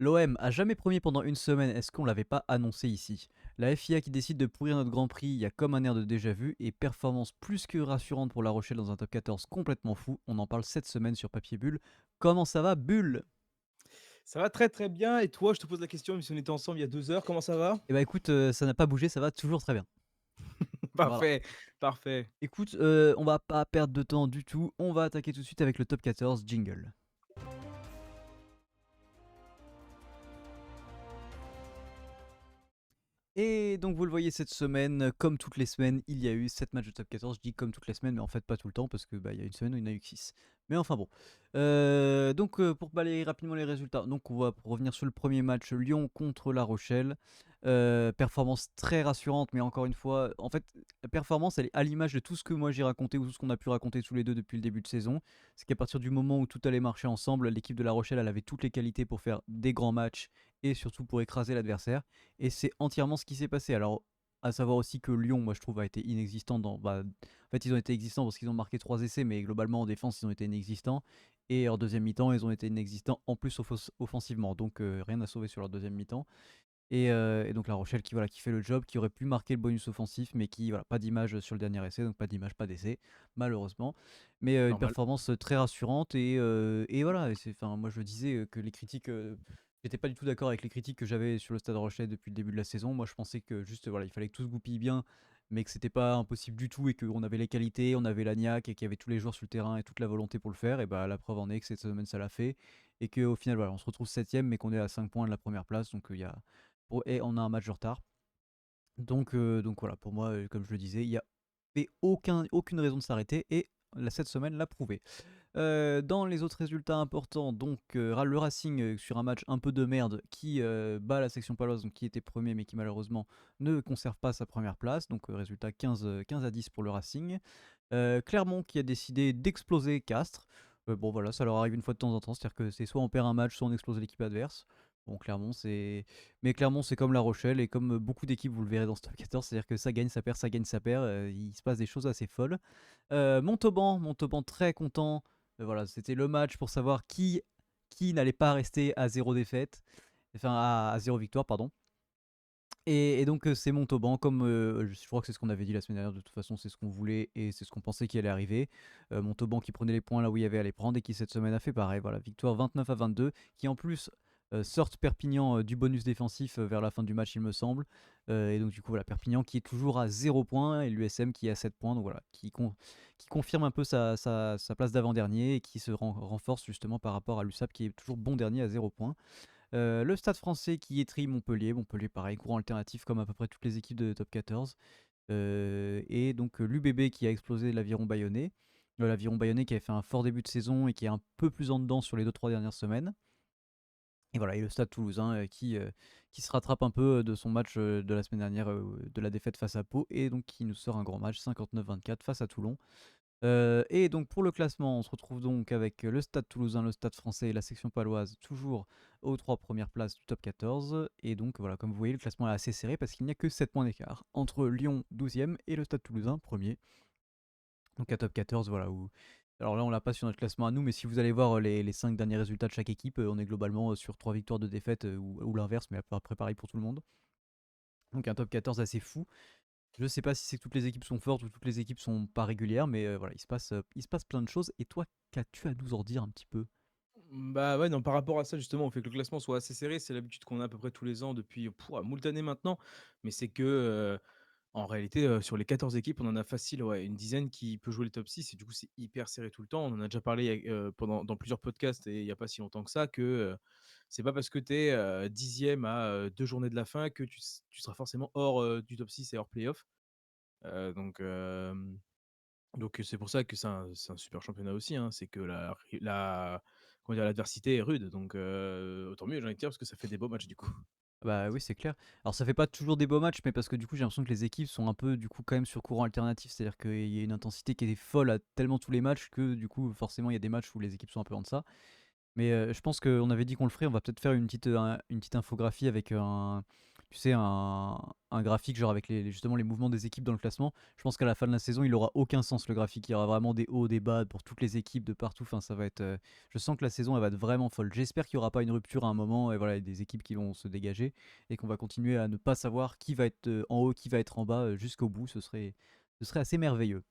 L'OM a jamais premier pendant une semaine, est-ce qu'on l'avait pas annoncé ici? La FIA qui décide de pourrir notre Grand Prix, il y a comme un air de déjà-vu, et performance plus que rassurante pour La Rochelle dans un top 14 complètement fou, on en parle cette semaine sur Papier Bulle. Comment ça va, Bulle? Ça va très, très bien et toi, je te pose la question, même si on était ensemble il y a 2 heures, comment ça va? Eh bah écoute, ça n'a pas bougé, ça va toujours très bien. Voilà. Parfait, parfait. Écoute, on va pas perdre de temps du tout, on va attaquer tout de suite avec le top 14 jingle. Et donc vous le voyez cette semaine, comme toutes les semaines, il y a eu 7 matchs de top 14. Je dis comme toutes les semaines, mais en fait pas tout le temps, parce que bah, il y a une semaine où il n'y en a eu que 6. Mais enfin bon. Pour balayer rapidement les résultats, donc on va revenir sur le premier match, Lyon contre La Rochelle. Performance très rassurante, mais encore une fois, en fait, la performance elle est à l'image de tout ce que moi j'ai raconté ou tout ce qu'on a pu raconter tous les deux depuis le début de saison. C'est qu'à partir du moment où tout allait marcher ensemble, l'équipe de La Rochelle elle avait toutes les qualités pour faire des grands matchs et surtout pour écraser l'adversaire. Et c'est entièrement ce qui s'est passé. Alors, à savoir aussi que Lyon, moi je trouve, a été inexistant en fait, ils ont été existants parce qu'ils ont marqué 3 essais, mais globalement en défense, ils ont été inexistants. Et en deuxième mi-temps, ils ont été inexistants en plus offensivement. Donc rien à sauver sur leur deuxième mi-temps. Et donc La Rochelle qui fait le job, qui aurait pu marquer le bonus offensif, mais qui, voilà, pas d'image sur le dernier essai, donc pas d'image, pas d'essai, malheureusement. Mais une Normal. performance très rassurante. Et voilà, moi je disais que les critiques. J'étais pas du tout d'accord avec les critiques que j'avais sur le Stade Rochelet depuis le début de la saison. Moi je pensais que juste voilà, il fallait que tout se goupille bien, mais que c'était pas impossible du tout et qu'on avait les qualités, on avait l'agnac et qu'il y avait tous les joueurs sur le terrain et toute la volonté pour le faire. Et bah la preuve en est que cette semaine ça l'a fait. Et qu'au final, voilà, on se retrouve 7ème, mais qu'on est à 5 points de la première place. Donc il y a et on a un match de retard. Donc voilà, pour moi, comme je le disais, il n'y a aucune raison de s'arrêter et cette semaine l'a prouvé. Dans les autres résultats importants, donc le Racing sur un match un peu de merde qui bat la section paloise, donc qui était premier mais qui malheureusement ne conserve pas sa première place. Donc résultat 15 à 10 pour le Racing. Clermont qui a décidé d'exploser Castres. Bon voilà, ça leur arrive une fois de temps en temps, c'est-à-dire que c'est soit on perd un match, soit on explose l'équipe adverse. Bon, Clermont, c'est comme La Rochelle et comme beaucoup d'équipes, vous le verrez dans ce top 14, c'est-à-dire que ça gagne, ça perd, ça gagne, ça perd. Il se passe des choses assez folles. Montauban très content. Voilà, c'était le match pour savoir qui n'allait pas rester à zéro défaite, enfin à zéro victoire, pardon. Et donc c'est Montauban, comme je crois que c'est ce qu'on avait dit la semaine dernière, de toute façon c'est ce qu'on voulait et c'est ce qu'on pensait qui allait arriver. Montauban qui prenait les points là où il y avait à les prendre et qui cette semaine a fait pareil, voilà, victoire 29-22, qui en plus sortent Perpignan du bonus défensif vers la fin du match il me semble. Et donc du coup voilà, Perpignan qui est toujours à 0 points et l'USM qui est à 7 points, donc voilà, qui confirme un peu sa place d'avant-dernier et qui se renforce justement par rapport à l'USAP qui est toujours bon dernier à 0 points. Le Stade Français qui étrille Montpellier. Montpellier, pareil, courant alternatif comme à peu près toutes les équipes de top 14. Et donc l'UBB qui a explosé l'Aviron Bayonnais. L'Aviron Bayonnais qui avait fait un fort début de saison et qui est un peu plus en dedans sur les 2-3 dernières semaines. Et voilà, et le Stade Toulousain qui se rattrape un peu de son match de la semaine dernière, de la défaite face à Pau, et donc qui nous sort un grand match 59-24 face à Toulon. Et donc pour le classement, on se retrouve donc avec le Stade Toulousain, le Stade Français et la section paloise toujours aux 3 premières places du top 14. Et donc voilà, comme vous voyez, le classement est assez serré parce qu'il n'y a que 7 points d'écart entre Lyon 12e et le Stade Toulousain 1er. Donc à top 14, voilà. Alors là, on l'a pas sur notre classement à nous, mais si vous allez voir les 5 derniers résultats de chaque équipe, on est globalement sur 3 victoires de défaite ou l'inverse, mais après pareil pour tout le monde. Donc un top 14 assez fou. Je sais pas si c'est que toutes les équipes sont fortes ou toutes les équipes sont pas régulières, mais voilà, il se passe plein de choses. Et toi, qu'as-tu à nous en dire un petit peu? Bah, ouais, non, par rapport à ça, justement, au fait que le classement soit assez serré, c'est l'habitude qu'on a à peu près tous les ans depuis, moult années maintenant. Mais c'est que, en réalité, sur les 14 équipes, on en a facile, ouais, une dizaine qui peut jouer le top 6 et du coup, c'est hyper serré tout le temps. On en a déjà parlé pendant dans plusieurs podcasts et il y a pas si longtemps que ça que, c'est pas parce que tu es, 10 à, 2 journées de la fin que tu seras forcément hors, du top 6 et hors playoff. Heu, donc hem Donc c'est pour ça que c'est un super championnat aussi, hein. C'est que la comment dire? L'adversité est rude, donc autant mieux, j'ai envie de dire, parce que ça fait des beaux matchs, du coup. Bah oui, c'est clair. Alors ça fait pas toujours des beaux matchs, mais parce que du coup j'ai l'impression que les équipes sont un peu du coup quand même sur courant alternatif, c'est-à-dire qu'il y a une intensité qui est folle à tellement tous les matchs que du coup forcément il y a des matchs où les équipes sont un peu en deçà. Mais je pense qu'on avait dit qu'on le ferait, on va peut-être faire une petite infographie avec tu sais, un graphique genre avec justement les mouvements des équipes dans le classement. Je pense qu'à la fin de la saison, il aura aucun sens le graphique. Il y aura vraiment des hauts, des bas pour toutes les équipes de partout. Enfin, ça va être. Je sens que la saison, elle va être vraiment folle. J'espère qu'il n'y aura pas une rupture à un moment et voilà, des équipes qui vont se dégager et qu'on va continuer à ne pas savoir qui va être en haut, qui va être en bas jusqu'au bout. Ce serait assez merveilleux.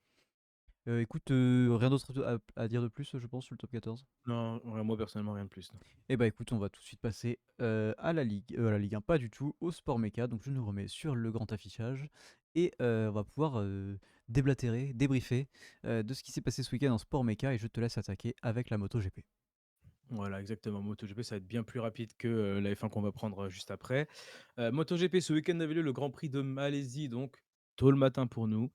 Écoute, rien d'autre à dire de plus, je pense, sur le top 14. Non, ouais, moi personnellement rien de plus, non. Eh bah écoute, on va tout de suite passer à la Ligue 1, pas du tout, au Sport Méca. Donc je nous remets sur le grand affichage et on va pouvoir déblatérer, débriefer de ce qui s'est passé ce week-end en Sport Méca et je te laisse attaquer avec la MotoGP. Voilà, exactement. MotoGP, ça va être bien plus rapide que la F1 qu'on va prendre juste après. MotoGP, ce week-end avait lieu le Grand Prix de Malaisie, donc tôt le matin pour nous.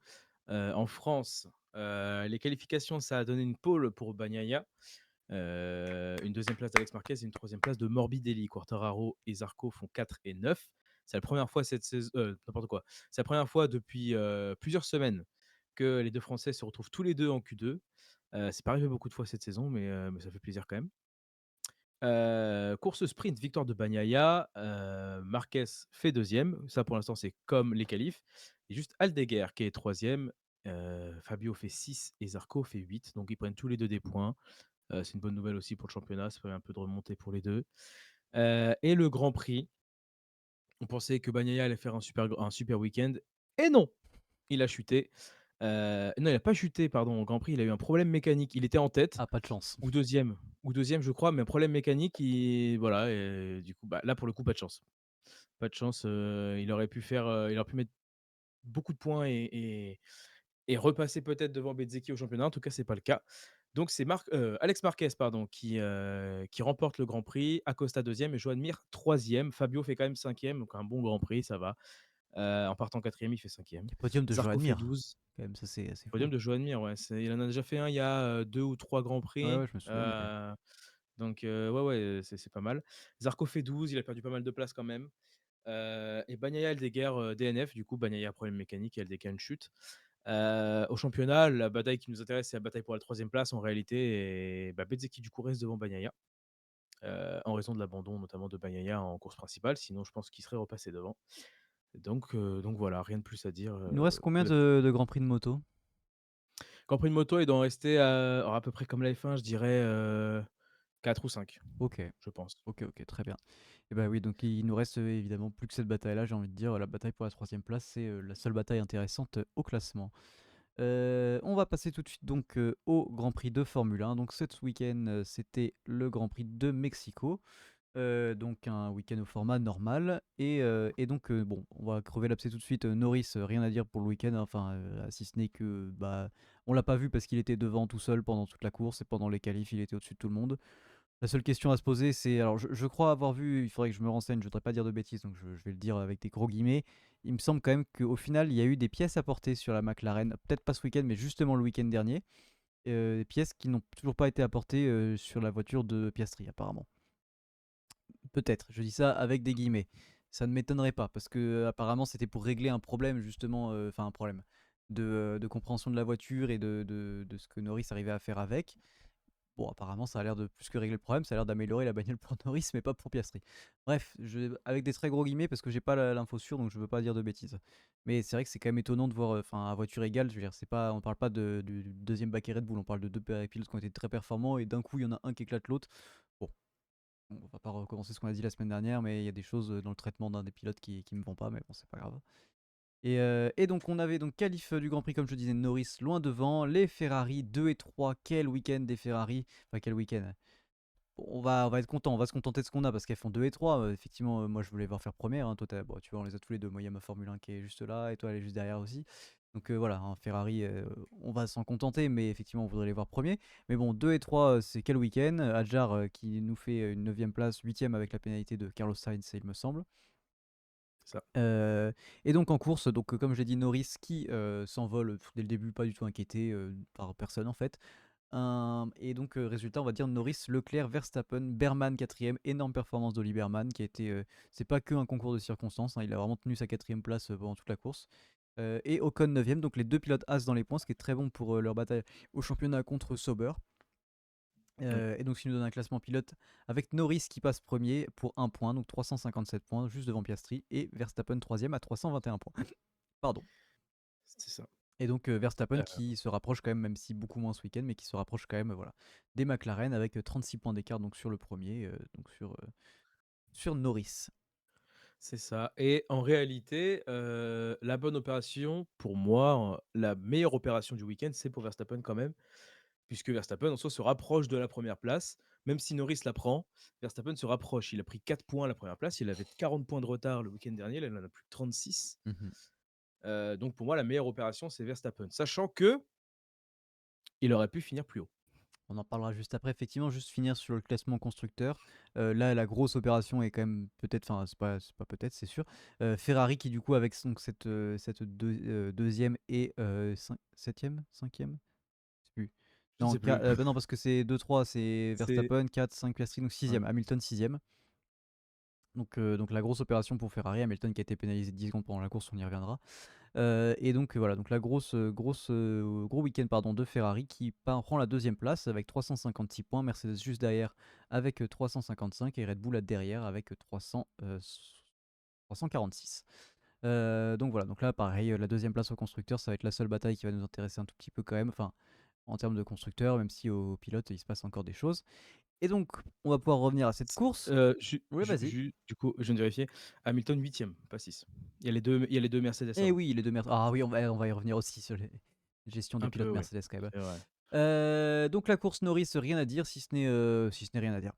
En France, les qualifications, ça a donné une pole pour Bagnaia, une deuxième place d'Alex Marquez et une troisième place de Morbidelli. Quartararo et Zarco font 4 et 9. C'est la première fois cette saison, n'importe quoi. C'est la première fois depuis plusieurs semaines que les deux Français se retrouvent tous les deux en Q2. C'est pas arrivé beaucoup de fois cette saison, mais ça fait plaisir quand même. Course sprint, victoire de Bagnaia. Marquez fait deuxième. Ça, pour l'instant, c'est comme les qualifs. Et juste Aldeguer qui est troisième. Fabio fait 6 et Zarco fait 8. Donc, ils prennent tous les deux des points. C'est une bonne nouvelle aussi pour le championnat. Ça fait un peu de remontée pour les deux. Et le Grand Prix, on pensait que Bagnaia allait faire un super week-end. Et non, il a chuté. Non, il n'a pas chuté, pardon, au Grand Prix. Il a eu un problème mécanique. Il était en tête Ah, pas de chance. ou deuxième, je crois, mais un problème mécanique. Voilà, et du coup, bah, là, pour le coup, pas de chance. Pas de chance. Il aurait pu mettre beaucoup de points et repasser peut-être devant Bezzecchi au championnat. En tout cas, c'est pas le cas. Donc, c'est Alex Marquez pardon, qui remporte le Grand Prix. Acosta deuxième et Joan Mir troisième. Fabio fait quand même cinquième, donc un bon Grand Prix, ça va. En partant quatrième, il fait cinquième. Et podium de Zarco Joan fait Mir, 12. quand même, ça c'est assez fou. Podium de Joan Mir, ouais. Il en a déjà fait un il y a 2 ou 3 Grands Ouais, Prix. ouais, je me souviens, ok. Donc, ouais, ouais, c'est pas mal. Zarco fait 12, il a perdu pas mal de place quand même. Et Bagnaia Aldeguer DNF, du coup, Bagnaia problème mécanique et Aldeguer une chute. Au championnat, la bataille qui nous intéresse, c'est la bataille pour la troisième place en réalité. Et Bezzecchi, du coup, reste devant Bagnaia. En raison de l'abandon notamment de Bagnaia en course principale. Sinon, je pense qu'il serait repassé devant. Donc voilà, rien de plus à dire Il nous reste combien là-dessus. de Grands Prix de moto? Grand Prix de moto, il doit en rester à peu près comme la F1, je dirais 4 ou 5, Ok, je pense. ok, très bien. Et bah oui, donc il nous reste évidemment plus que cette bataille-là, j'ai envie de dire. La bataille pour la troisième place, c'est la seule bataille intéressante au classement. On va passer tout de suite donc au Grand Prix de Formule 1. Donc cet week-end, c'était le Grand Prix de Mexico. Donc un week-end au format normal. Et donc, bon, on va crever l'abcès tout de suite. Norris, rien à dire pour le week-end, hein, enfin, si ce n'est que bah, on l'a pas vu parce qu'il était devant tout seul pendant toute la course et pendant les qualifs, il était au-dessus de tout le monde. La seule question à se poser, c'est. Alors, je crois avoir vu, il faudrait que je me renseigne, je voudrais pas dire de bêtises, donc je vais le dire avec des gros guillemets. Il me semble quand même qu'au final, il y a eu des pièces apportées sur la McLaren, peut-être pas ce week-end, mais justement le week-end dernier. Des pièces qui n'ont toujours pas été apportées sur la voiture de Piastri, apparemment. Peut-être, je dis ça avec des guillemets. Ça ne m'étonnerait pas, parce que apparemment c'était pour régler un problème, justement, enfin un problème de compréhension de la voiture et de ce que Norris arrivait à faire avec. Bon, apparemment, ça a l'air de plus que régler le problème, ça a l'air d'améliorer la bagnole pour Norris, mais pas pour Piastri. Bref, avec des très gros guillemets, parce que j'ai pas l'info sûre, donc je veux pas dire de bêtises. Mais c'est vrai que c'est quand même étonnant de voir, enfin, à voiture égale, je veux dire, c'est pas, on parle pas du deuxième baquet Red Bull, on parle de deux pilotes qui ont été très performants, et d'un coup, il y en a un qui éclate l'autre. Bon, on va pas recommencer ce qu'on a dit la semaine dernière, mais il y a des choses dans le traitement d'un des pilotes qui me vont pas, mais bon, c'est pas grave. Et donc on avait donc qualif du Grand Prix comme je disais Norris loin devant, les Ferrari 2 et 3, quel week-end des Ferrari, enfin quel week-end. Bon, on va être content, on va se contenter de ce qu'on a parce qu'elles font 2 et 3. Effectivement, moi je voulais voir faire première, hein. Toi bon, tu vois on les a tous les deux, moi il y a ma Formule 1 qui est juste là et toi elle est juste derrière aussi. Donc voilà, hein, Ferrari, on va s'en contenter, mais effectivement on voudrait les voir premiers. Mais bon, 2 et 3 c'est quel week-end. Adjar qui nous fait une 9ème place, 8ème avec la pénalité de Carlos Sainz il me semble. C'est ça. Et donc en course, donc comme j'ai dit, Norris qui s'envole dès le début, pas du tout inquiété par personne en fait. Et donc résultat, on va dire Norris, Leclerc, Verstappen, Berman quatrième, énorme performance d'Oli Berman qui a été, c'est pas que un concours de circonstances, hein, il a vraiment tenu sa quatrième place pendant toute la course. Et Ocon 9ème, donc les deux pilotes As dans les points, ce qui est très bon pour leur bataille au championnat contre Sauber. Oui, Et donc, ce qui nous donne un classement pilote avec Norris qui passe premier pour 1 point, donc 357 points, juste devant Piastri, et Verstappen troisième à 321 points. Pardon. c'est ça. Et donc Verstappen Heu, qui se rapproche quand même, même si beaucoup moins ce week-end, mais qui se rapproche quand même voilà, des McLaren avec 36 points d'écart donc sur le premier, donc sur Norris. c'est ça et en réalité, la bonne opération pour moi, la meilleure opération du week-end, c'est pour Verstappen quand même, puisque Verstappen en soi se rapproche de la première place. Même si Norris la prend, Verstappen se rapproche. Il a pris 4 points à la première place, il avait 40 points de retard le week-end dernier, là il en a plus que 36. Mhm. Donc pour moi la meilleure opération c'est Verstappen, sachant qu'il aurait pu finir plus haut. On en parlera juste après. Effectivement, juste finir sur le classement constructeur. Là, la grosse opération est quand même peut-être, enfin, c'est pas peut-être, c'est sûr. Ferrari qui, du coup, avec donc, cette deuxième et septième, cinquième, je sais plus. Je ne Non, sais plus. bah non, parce que c'est 2-3, c'est C'est Verstappen, 4, 5 Piastri, donc ouais. sixième. Hamilton, sixième. Donc la grosse opération pour Ferrari. Hamilton qui a été pénalisé de 10 secondes pendant la course, on y reviendra. Et donc voilà, donc la gros week-end pardon, de Ferrari qui prend la deuxième place avec 356 points, Mercedes juste derrière avec 355 et Red Bull là derrière avec 346. Donc voilà, donc là pareil, la deuxième place au constructeur, ça va être la seule bataille qui va nous intéresser un tout petit peu quand même, enfin en termes de constructeur, même si au pilote il se passe encore des choses. Et donc on va pouvoir revenir à cette course. Oui, vas-y. Du coup, je viens de vérifier, Hamilton 8e, pas 6. Il y a les deux Mercedes Eh avant. oui, les deux Mercedes. Ah oui, on va y revenir aussi sur les gestion des Un pilotes peu, ouais, Mercedes quand même. c'est vrai. Donc la course Norris, rien à dire, si ce n'est rien à dire.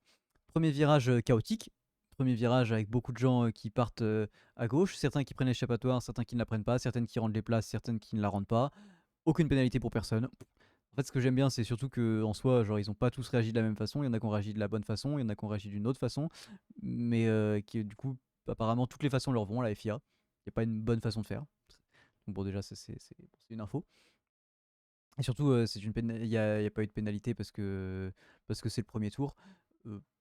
Premier virage chaotique, premier virage avec beaucoup de gens qui partent à gauche, certains qui prennent l'échappatoire, certains qui ne la prennent pas, certaines qui rendent les places, certaines qui ne la rendent pas. Aucune pénalité pour personne. En fait, ce que j'aime bien, c'est surtout que en soi, genre, ils ont pas tous réagi de la même façon. Il y en a qui ont réagi de la bonne façon, il y en a qui ont réagi d'une autre façon, mais qui du coup, apparemment, toutes les façons leur vont à la FIA. Il n'y a pas une bonne façon de faire. Donc bon, déjà, c'est une info. Et surtout, il y a pas eu de pénalité parce que c'est le premier tour.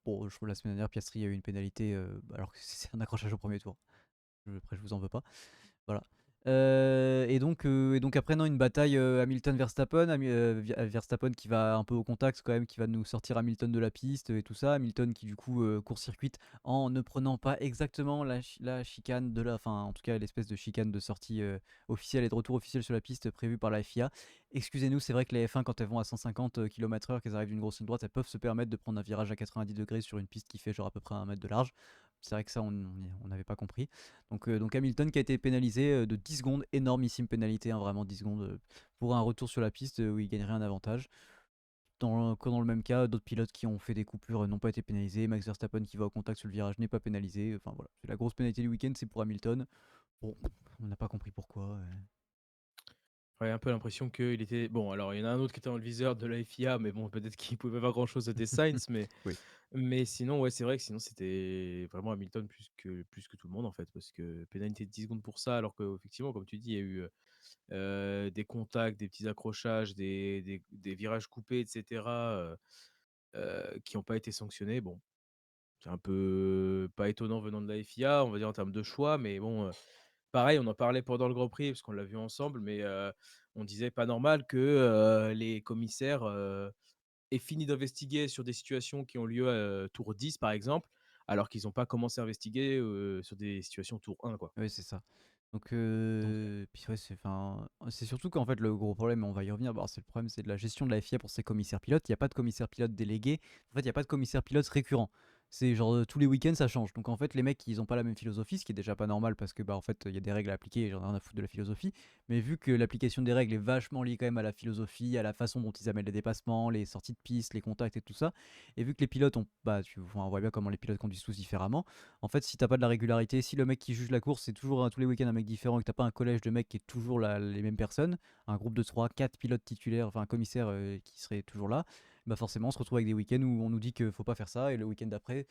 Bon, je trouve la semaine dernière, Piastri a eu une pénalité alors que c'est un accrochage au premier tour. Après, je vous en veux pas. Voilà. Et donc après, non, une bataille Hamilton-Verstappen. Verstappen qui va un peu au contact quand même, qui va nous sortir Hamilton de la piste et tout ça. Hamilton qui du coup court-circuite en ne prenant pas exactement la chicane de la... Enfin, en tout cas, l'espèce de chicane de sortie officielle et de retour officiel sur la piste prévue par la FIA. Excusez-nous, c'est vrai que les F1, quand elles vont à 150 km/h, qu'elles arrivent d'une grosse ligne droite, elles peuvent se permettre de prendre un virage à 90 degrés sur une piste qui fait genre à peu près 1 mètre de large. C'est vrai que ça, on n'avait pas compris. Donc Hamilton qui a été pénalisé de 10 secondes, énormissime pénalité, hein, vraiment 10 secondes pour un retour sur la piste où il gagnerait un avantage. Dans le même cas, d'autres pilotes qui ont fait des coupures n'ont pas été pénalisés. Max Verstappen qui va au contact sur le virage n'est pas pénalisé. Enfin voilà, c'est la grosse pénalité du week-end, c'est pour Hamilton. Bon, on n'a pas compris pourquoi. Ouais, un peu l'impression qu'il était bon, alors il y en a un autre qui était dans le viseur de la FIA, mais bon, peut-être qu'il pouvait pas faire grand-chose, c'était Sainz, mais Oui. mais sinon, ouais, c'est vrai que sinon c'était vraiment Hamilton plus que tout le monde, en fait, parce que pénalité de 10 secondes pour ça, alors qu'effectivement, comme tu dis, il y a eu, des contacts, des petits accrochages, des virages coupés et cetera, qui ont pas été sanctionnés. Bon, c'est un peu pas étonnant venant de la FIA, on va dire en termes de choix, mais bon, pareil, on en parlait pendant le Grand Prix parce qu'on l'a vu ensemble, mais on disait pas normal que, les commissaires, aient fini d'investiguer sur des situations qui ont lieu, tour 10 par exemple, alors qu'ils ont pas commencé à investiguer, sur des situations tour 1 quoi. Oui, c'est ça. Donc, Donc puis ouais, c'est surtout qu'en fait, le gros problème, et on va y revenir, bah, c'est le problème, c'est de la gestion de la FIA pour ses commissaires pilotes. Il n'y a pas de commissaire pilote délégué. En fait, il n'y a pas de commissaire pilote récurrent. C'est genre tous les week-ends, ça change. Donc, en fait, les mecs, ils ont pas la même philosophie, ce qui est déjà pas normal parce que, bah, en fait, il y a des règles à appliquer et j'en ai rien à foutre de la philosophie. Mais vu que l'application des règles est vachement liée quand même à la philosophie, à la façon dont ils amènent les dépassements, les sorties de piste, les contacts et tout ça, et vu que les pilotes ont, bah, on voit bien comment les pilotes conduisent tous différemment. En fait, si t'as pas de la régularité, si le mec qui juge la course, c'est toujours tous les week-ends un mec différent et que t'as pas un collège de mecs qui est toujours les mêmes personnes, un groupe de 3, 4 pilotes titulaires, enfin un commissaire qui serait toujours là, bah forcément on se retrouve avec des week-ends où on nous dit qu'il faut pas faire ça et le week-end d'après,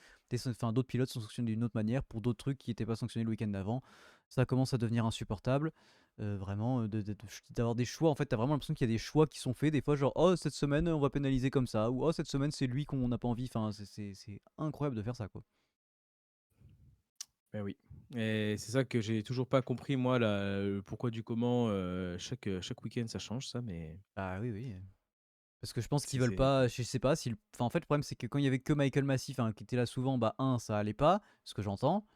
d'autres pilotes sont sanctionnés d'une autre manière pour d'autres trucs qui n'étaient pas sanctionnés le week-end d'avant. Ça commence à devenir insupportable. Vraiment, d'avoir des choix. En fait, t'as vraiment l'impression qu'il y a des choix qui sont faits. Des fois, genre, oh, cette semaine, on va pénaliser comme ça. Ou, oh, cette semaine, c'est lui qu'on n'a pas envie. Enfin, c'est incroyable de faire ça, quoi. oui et c'est ça que j'ai toujours pas compris moi là, le pourquoi du comment, chaque week-end ça change ça, mais Bah oui, oui. Parce que je pense qu'ils C'est veulent c'est pas, je sais pas si enfin, en fait, le problème, c'est que quand il y avait que Michael Massey, enfin, qui était là souvent, bah, ça allait pas, ce que j'entends.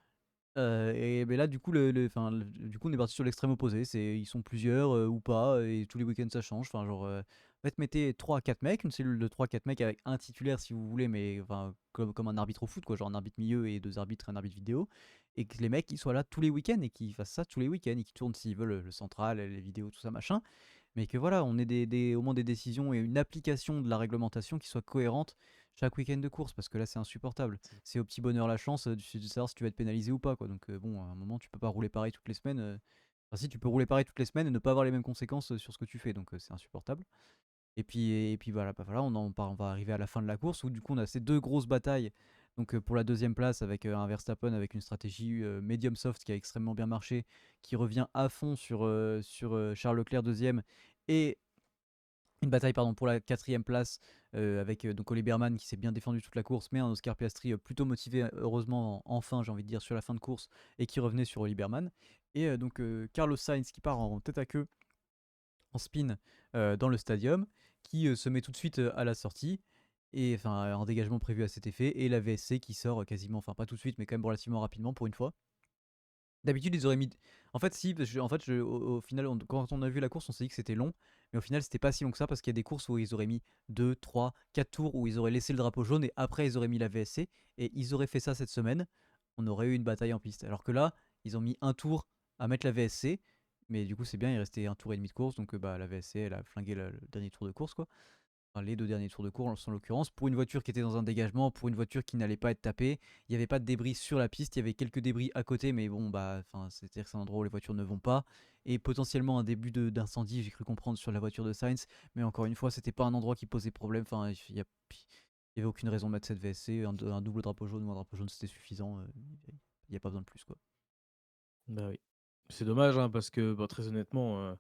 Et beh, là, du coup, enfin, du coup, on est parti sur l'extrême opposé. Ils sont plusieurs, ou pas, et tous les week-ends ça change. Enfin, genre, en fait, mettez 3 à 4 mecs, une cellule de 3 à 4 mecs avec un titulaire si vous voulez, mais enfin, comme un arbitre au foot, quoi, genre un arbitre milieu et 2 arbitres et un arbitre vidéo. Et que les mecs, ils soient là tous les week-ends et qu'ils fassent ça tous les week-ends et qu'ils tournent s'ils veulent le central, les vidéos, tout ça, machin. Mais que voilà, on ait au moins des décisions et une application de la réglementation qui soit cohérente chaque week-end de course, parce que là, c'est insupportable. C'est au petit bonheur la chance de savoir si tu vas être pénalisé ou pas, quoi. Donc bon, à un moment, tu peux pas rouler pareil toutes les semaines. Enfin, si, tu peux rouler pareil toutes les semaines et ne pas avoir les mêmes conséquences sur ce que tu fais, donc c'est insupportable. Et puis voilà, bah, voilà, on va arriver à la fin de la course où du coup on a ces deux grosses batailles. Donc pour la deuxième place avec un Verstappen avec une stratégie medium soft qui a extrêmement bien marché, qui revient à fond sur Charles Leclerc deuxième, et une bataille pardon, pour la quatrième place avec donc Oli Berman qui s'est bien défendu toute la course, mais un Oscar Piastri plutôt motivé, heureusement, enfin j'ai envie de dire, sur la fin de course, et qui revenait sur Oli Berman. Et donc Carlos Sainz qui part en tête à queue en spin dans le stadium, qui se met tout de suite à la sortie, et enfin un dégagement prévu à cet effet, et la VSC qui sort quasiment, enfin pas tout de suite, mais quand même relativement rapidement pour une fois. D'habitude, ils auraient mis. En fait, si, parce que, en fait, au final, quand on a vu la course, on s'est dit que c'était long, mais au final, c'était pas si long que ça parce qu'il y a des courses où ils auraient mis 2, 3, 4 tours où ils auraient laissé le drapeau jaune et après ils auraient mis la VSC, et ils auraient fait ça cette semaine, on aurait eu une bataille en piste. Alors que là, ils ont mis un tour à mettre la VSC, mais du coup, c'est bien, il restait un tour et demi de course, donc bah, la VSC, elle a flingué le dernier tour de course, quoi. Enfin, les deux derniers tours de course en l'occurrence, pour une voiture qui était dans un dégagement, pour une voiture qui n'allait pas être tapée. Il n'y avait pas de débris sur la piste, il y avait quelques débris à côté, mais bon, bah, c'est-à-dire que c'est un endroit où les voitures ne vont pas. Et potentiellement un début d'incendie, j'ai cru comprendre, sur la voiture de Sainz, mais encore une fois, c'était pas un endroit qui posait problème. Enfin, il y avait aucune raison de mettre cette VSC, un double drapeau jaune ou un drapeau jaune c'était suffisant, il n'y a pas besoin de plus, quoi. bah, oui. C'est dommage, hein, parce que, bah, très honnêtement,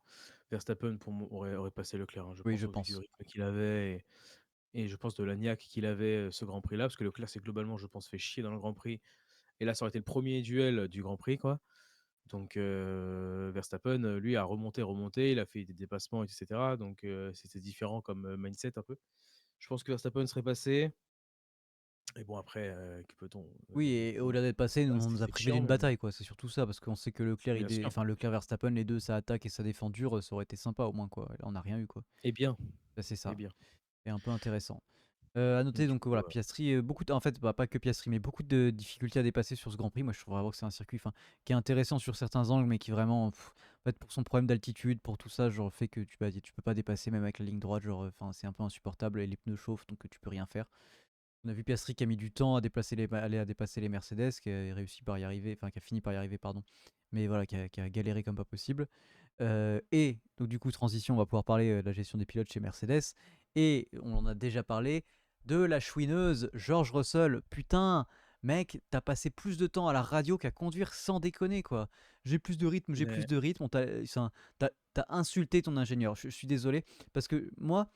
Verstappen pour moi aurait passé Leclerc, hein. Je Oui, je pense au vu du pense. rythme qu'il avait et je pense de la niaque qu'il avait, ce Grand Prix là, parce que Leclerc s'est globalement, je pense, fait chier dans le Grand Prix et là, ça aurait été le premier duel du Grand Prix, quoi. Donc Verstappen, lui a remonté, il a fait des dépassements et cetera, donc c'était différent comme, mindset un peu. Je pense que Verstappen serait passé et bon après, que peut-on, Oui, et au-delà d'être passé, voilà, on nous a c'est privé chiant d'une mais bon, bataille, quoi. C'est surtout ça, parce qu'on sait que bien sûr. Enfin, Leclerc Verstappen, les deux, ça attaque et ça défend dur, ça aurait été sympa au moins, quoi. Là, on n'a rien eu, quoi. Eh bien, Bah, c'est eh ça. bien. Et un peu intéressant. À noter Du donc coup, voilà, Piastri, en fait, bah, pas que Piastri, mais beaucoup de difficultés à dépasser sur ce Grand Prix. Moi, je trouve vraiment que c'est un circuit, enfin, qui est intéressant sur certains angles, mais qui vraiment, en fait, pour son problème d'altitude, pour tout ça, genre, fait que tu peux pas dépasser même avec la ligne droite, genre, enfin, c'est un peu insupportable et les pneus chauffent, donc tu peux rien faire. On a vu Piastri qui a mis du temps à aller à dépasser les Mercedes, qui a réussi par y arriver, enfin, qui a fini par y arriver, pardon. Mais voilà, qui a galéré comme pas possible. Et donc du coup, transition, on va pouvoir parler de la gestion des pilotes chez Mercedes. Et on en a déjà parlé de la chouineuse George Russell. Putain, mec, t'as passé plus de temps à la radio qu'à conduire, sans déconner, quoi. J'ai plus de rythme, j'ai plus ouais. de rythme. T'as insulté ton ingénieur. Je suis désolé. Parce que moi,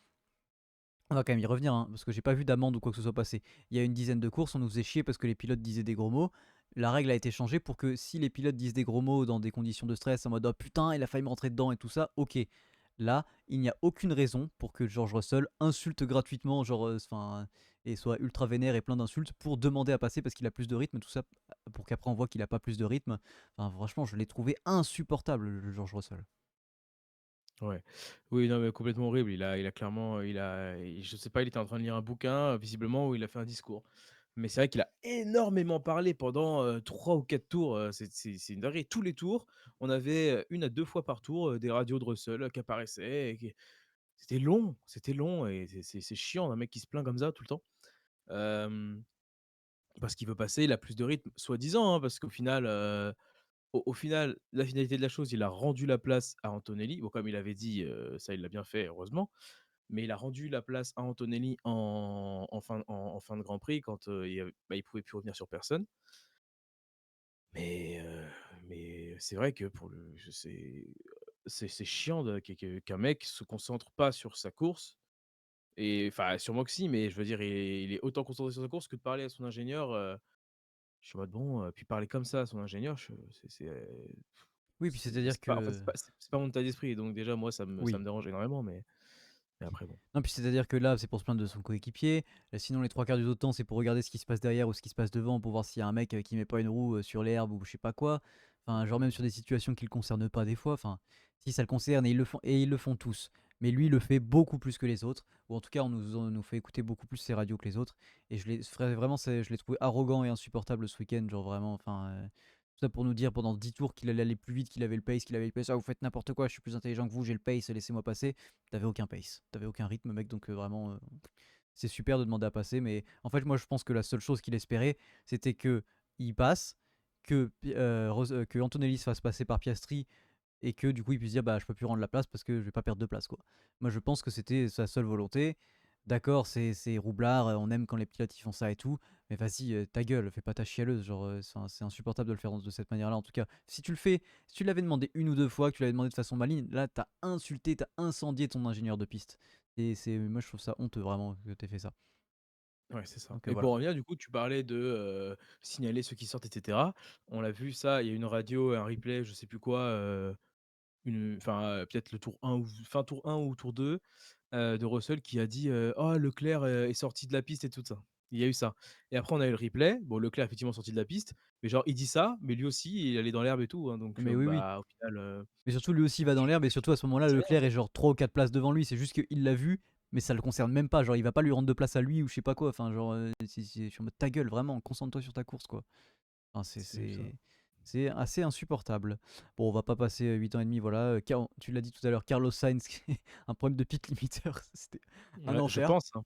on va quand même y revenir, hein, parce que j'ai pas vu d'amende ou quoi que ce soit passé. Il y a une dizaine de courses, on nous faisait chier parce que les pilotes disaient des gros mots. La règle a été changée pour que si les pilotes disent des gros mots dans des conditions de stress, en mode oh putain, il a failli me rentrer dedans et tout ça, ok. Là, il n'y a aucune raison pour que George Russell insulte gratuitement, genre, et soit ultra vénère et plein d'insultes pour demander à passer parce qu'il a plus de rythme, tout ça, pour qu'après on voit qu'il a pas plus de rythme. Enfin, franchement, je l'ai trouvé insupportable, le George Russell. Ouais. Oui, non, mais complètement horrible. Il a clairement, je sais pas, il était en train de lire un bouquin, visiblement, où il a fait un discours. Mais c'est vrai qu'il a énormément parlé pendant, 3 ou 4 tours, c'est une dinguerie. Tous les tours, on avait, 1 à 2 fois par tour, des radios de Russell, qui apparaissaient et qui c'était long et c'est chiant d'un mec qui se plaint comme ça tout le temps. Hem, Parce qu'il veut passer, il a plus de rythme, soi-disant, hein, parce qu'au final, au final, la finalité de la chose, il a rendu la place à Antonelli. Bon, comme il avait dit, ça, il l'a bien fait, heureusement. Mais il a rendu la place à Antonelli en fin de Grand Prix quand, il pouvait plus revenir sur personne. Mais, mais c'est vrai que pour le je sais, c'est chiant de qu'un mec se concentre pas sur sa course et enfin, sûrement que si, mais je veux dire, il est autant concentré sur sa course que de parler à son ingénieur, je suis en mode: «Bon», puis parler comme ça à son ingénieur, je Oui, puis c'est-à-dire c'est pas en fait, que. c'est pas mon état d'esprit, donc déjà moi ça me Oui. dérange énormément, mais Et après bon. Non, puis c'est-à-dire que là, c'est pour se plaindre de son coéquipier. Sinon, les 3 quarts du temps, c'est pour regarder ce qui se passe derrière ou ce qui se passe devant pour voir s'il y a un mec qui met pas une roue sur l'herbe ou je sais pas quoi. Enfin, genre même sur des situations qui le concernent pas des fois. Enfin, si ça le concerne et ils le font tous. Mais lui, il le fait beaucoup plus que les autres. Ou en tout cas, on nous fait écouter beaucoup plus ses radios que les autres. Et vraiment, je l'ai trouvé arrogant et insupportable ce week-end. Genre vraiment, enfin. Tout ça pour nous dire pendant 10 tours qu'il allait aller plus vite, qu'il avait le pace, qu'il avait le pace. Ah, vous faites n'importe quoi, je suis plus intelligent que vous, j'ai le pace, laissez-moi passer. T'avais aucun pace, t'avais aucun rythme, mec, donc vraiment, c'est super de demander à passer, mais en fait, moi, je pense que la seule chose qu'il espérait, c'était que il passe, que Antonelli se fasse passer par Piastri et que du coup, il puisse dire, bah, je peux plus rendre la place parce que je vais pas perdre de place, quoi. Moi, je pense que c'était sa seule volonté. D'accord, c'est roublard, on aime quand les pilotes ils font ça et tout, mais vas-y, ta gueule, fais pas ta chialeuse, genre, c'est insupportable de le faire de cette manière-là. En tout cas, si tu le fais, si tu l'avais demandé une ou deux fois, que tu l'avais demandé de façon maligne, là, t'as insulté, t'as incendié ton ingénieur de piste. Et moi, je trouve ça honteux vraiment que t'aies fait ça. Ouais, c'est ça. Donc Et voilà. pour revenir, du coup, tu parlais de, signaler ceux qui sortent et cetera. On l'a vu ça, il y a une radio, un replay, je sais plus quoi, peut-être le tour 1 ou fin tour 1 ou tour 2, de Russell qui a dit, «Oh Leclerc, est sorti de la piste» et tout ça. Il y a eu ça. Et après on a eu le replay. Bon, Leclerc effectivement sorti de la piste, mais genre il dit ça, mais lui aussi il allait dans l'herbe et tout, hein, donc Mais oui, oui. bah, au final, Mais surtout, lui aussi va dans l'herbe, et surtout à ce moment-là, c'est rien, Leclerc quoi. est genre 3 ou 4 places devant lui. C'est juste qu'il l'a vu, mais ça le concerne même pas. Genre, il va pas lui rendre de place à lui ou je sais pas quoi. Enfin, genre, je suis en mode ta gueule, vraiment, concentre-toi sur ta course, quoi. Enfin, C'est ça. c'est assez insupportable. Bon, on va pas passer 8 ans et demi, voilà. Tu l'as dit tout à l'heure, Carlos Sainz, un problème de pit limiter, c'était un Ouais, je enfer. pense, hein.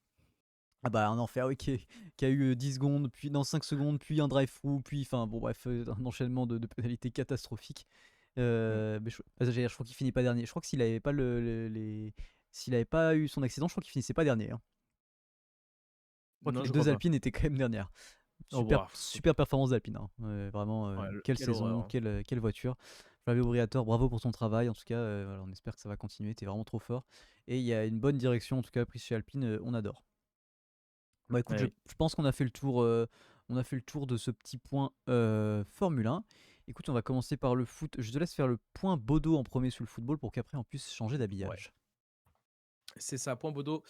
Ah bah un enfer, oui, qui a eu 10 secondes, puis dans 5 secondes, puis un drive-through, puis enfin bon bref, un enchaînement de pénalités catastrophiques. Mmh. Mais je crois qu'il finit pas dernier. Je crois que s'il avait pas s'il avait pas eu son accident, je crois qu'il finissait pas dernier, hein. Je crois que Non, les je crois deux pas. Alpines étaient quand même dernières. Oh Super, bah, super performance d'Alpine, hein. Vraiment, ouais, quelle quelle horreur, saison, hein. quelle voiture. Flavio Briatore, bravo pour ton travail. En tout cas, voilà, on espère que ça va continuer. T'es vraiment trop fort. Et il y a une bonne direction, en tout cas, prise chez Alpine. On adore. Bah écoute, Eh oui. je pense qu'on a fait le tour, on a fait le tour de ce petit point Formule 1. Écoute, on va commencer par le foot. Je te laisse faire le point Bodo en premier sur le football pour qu'après on puisse changer Ouais. d'habillage. C'est ça, point Bodo.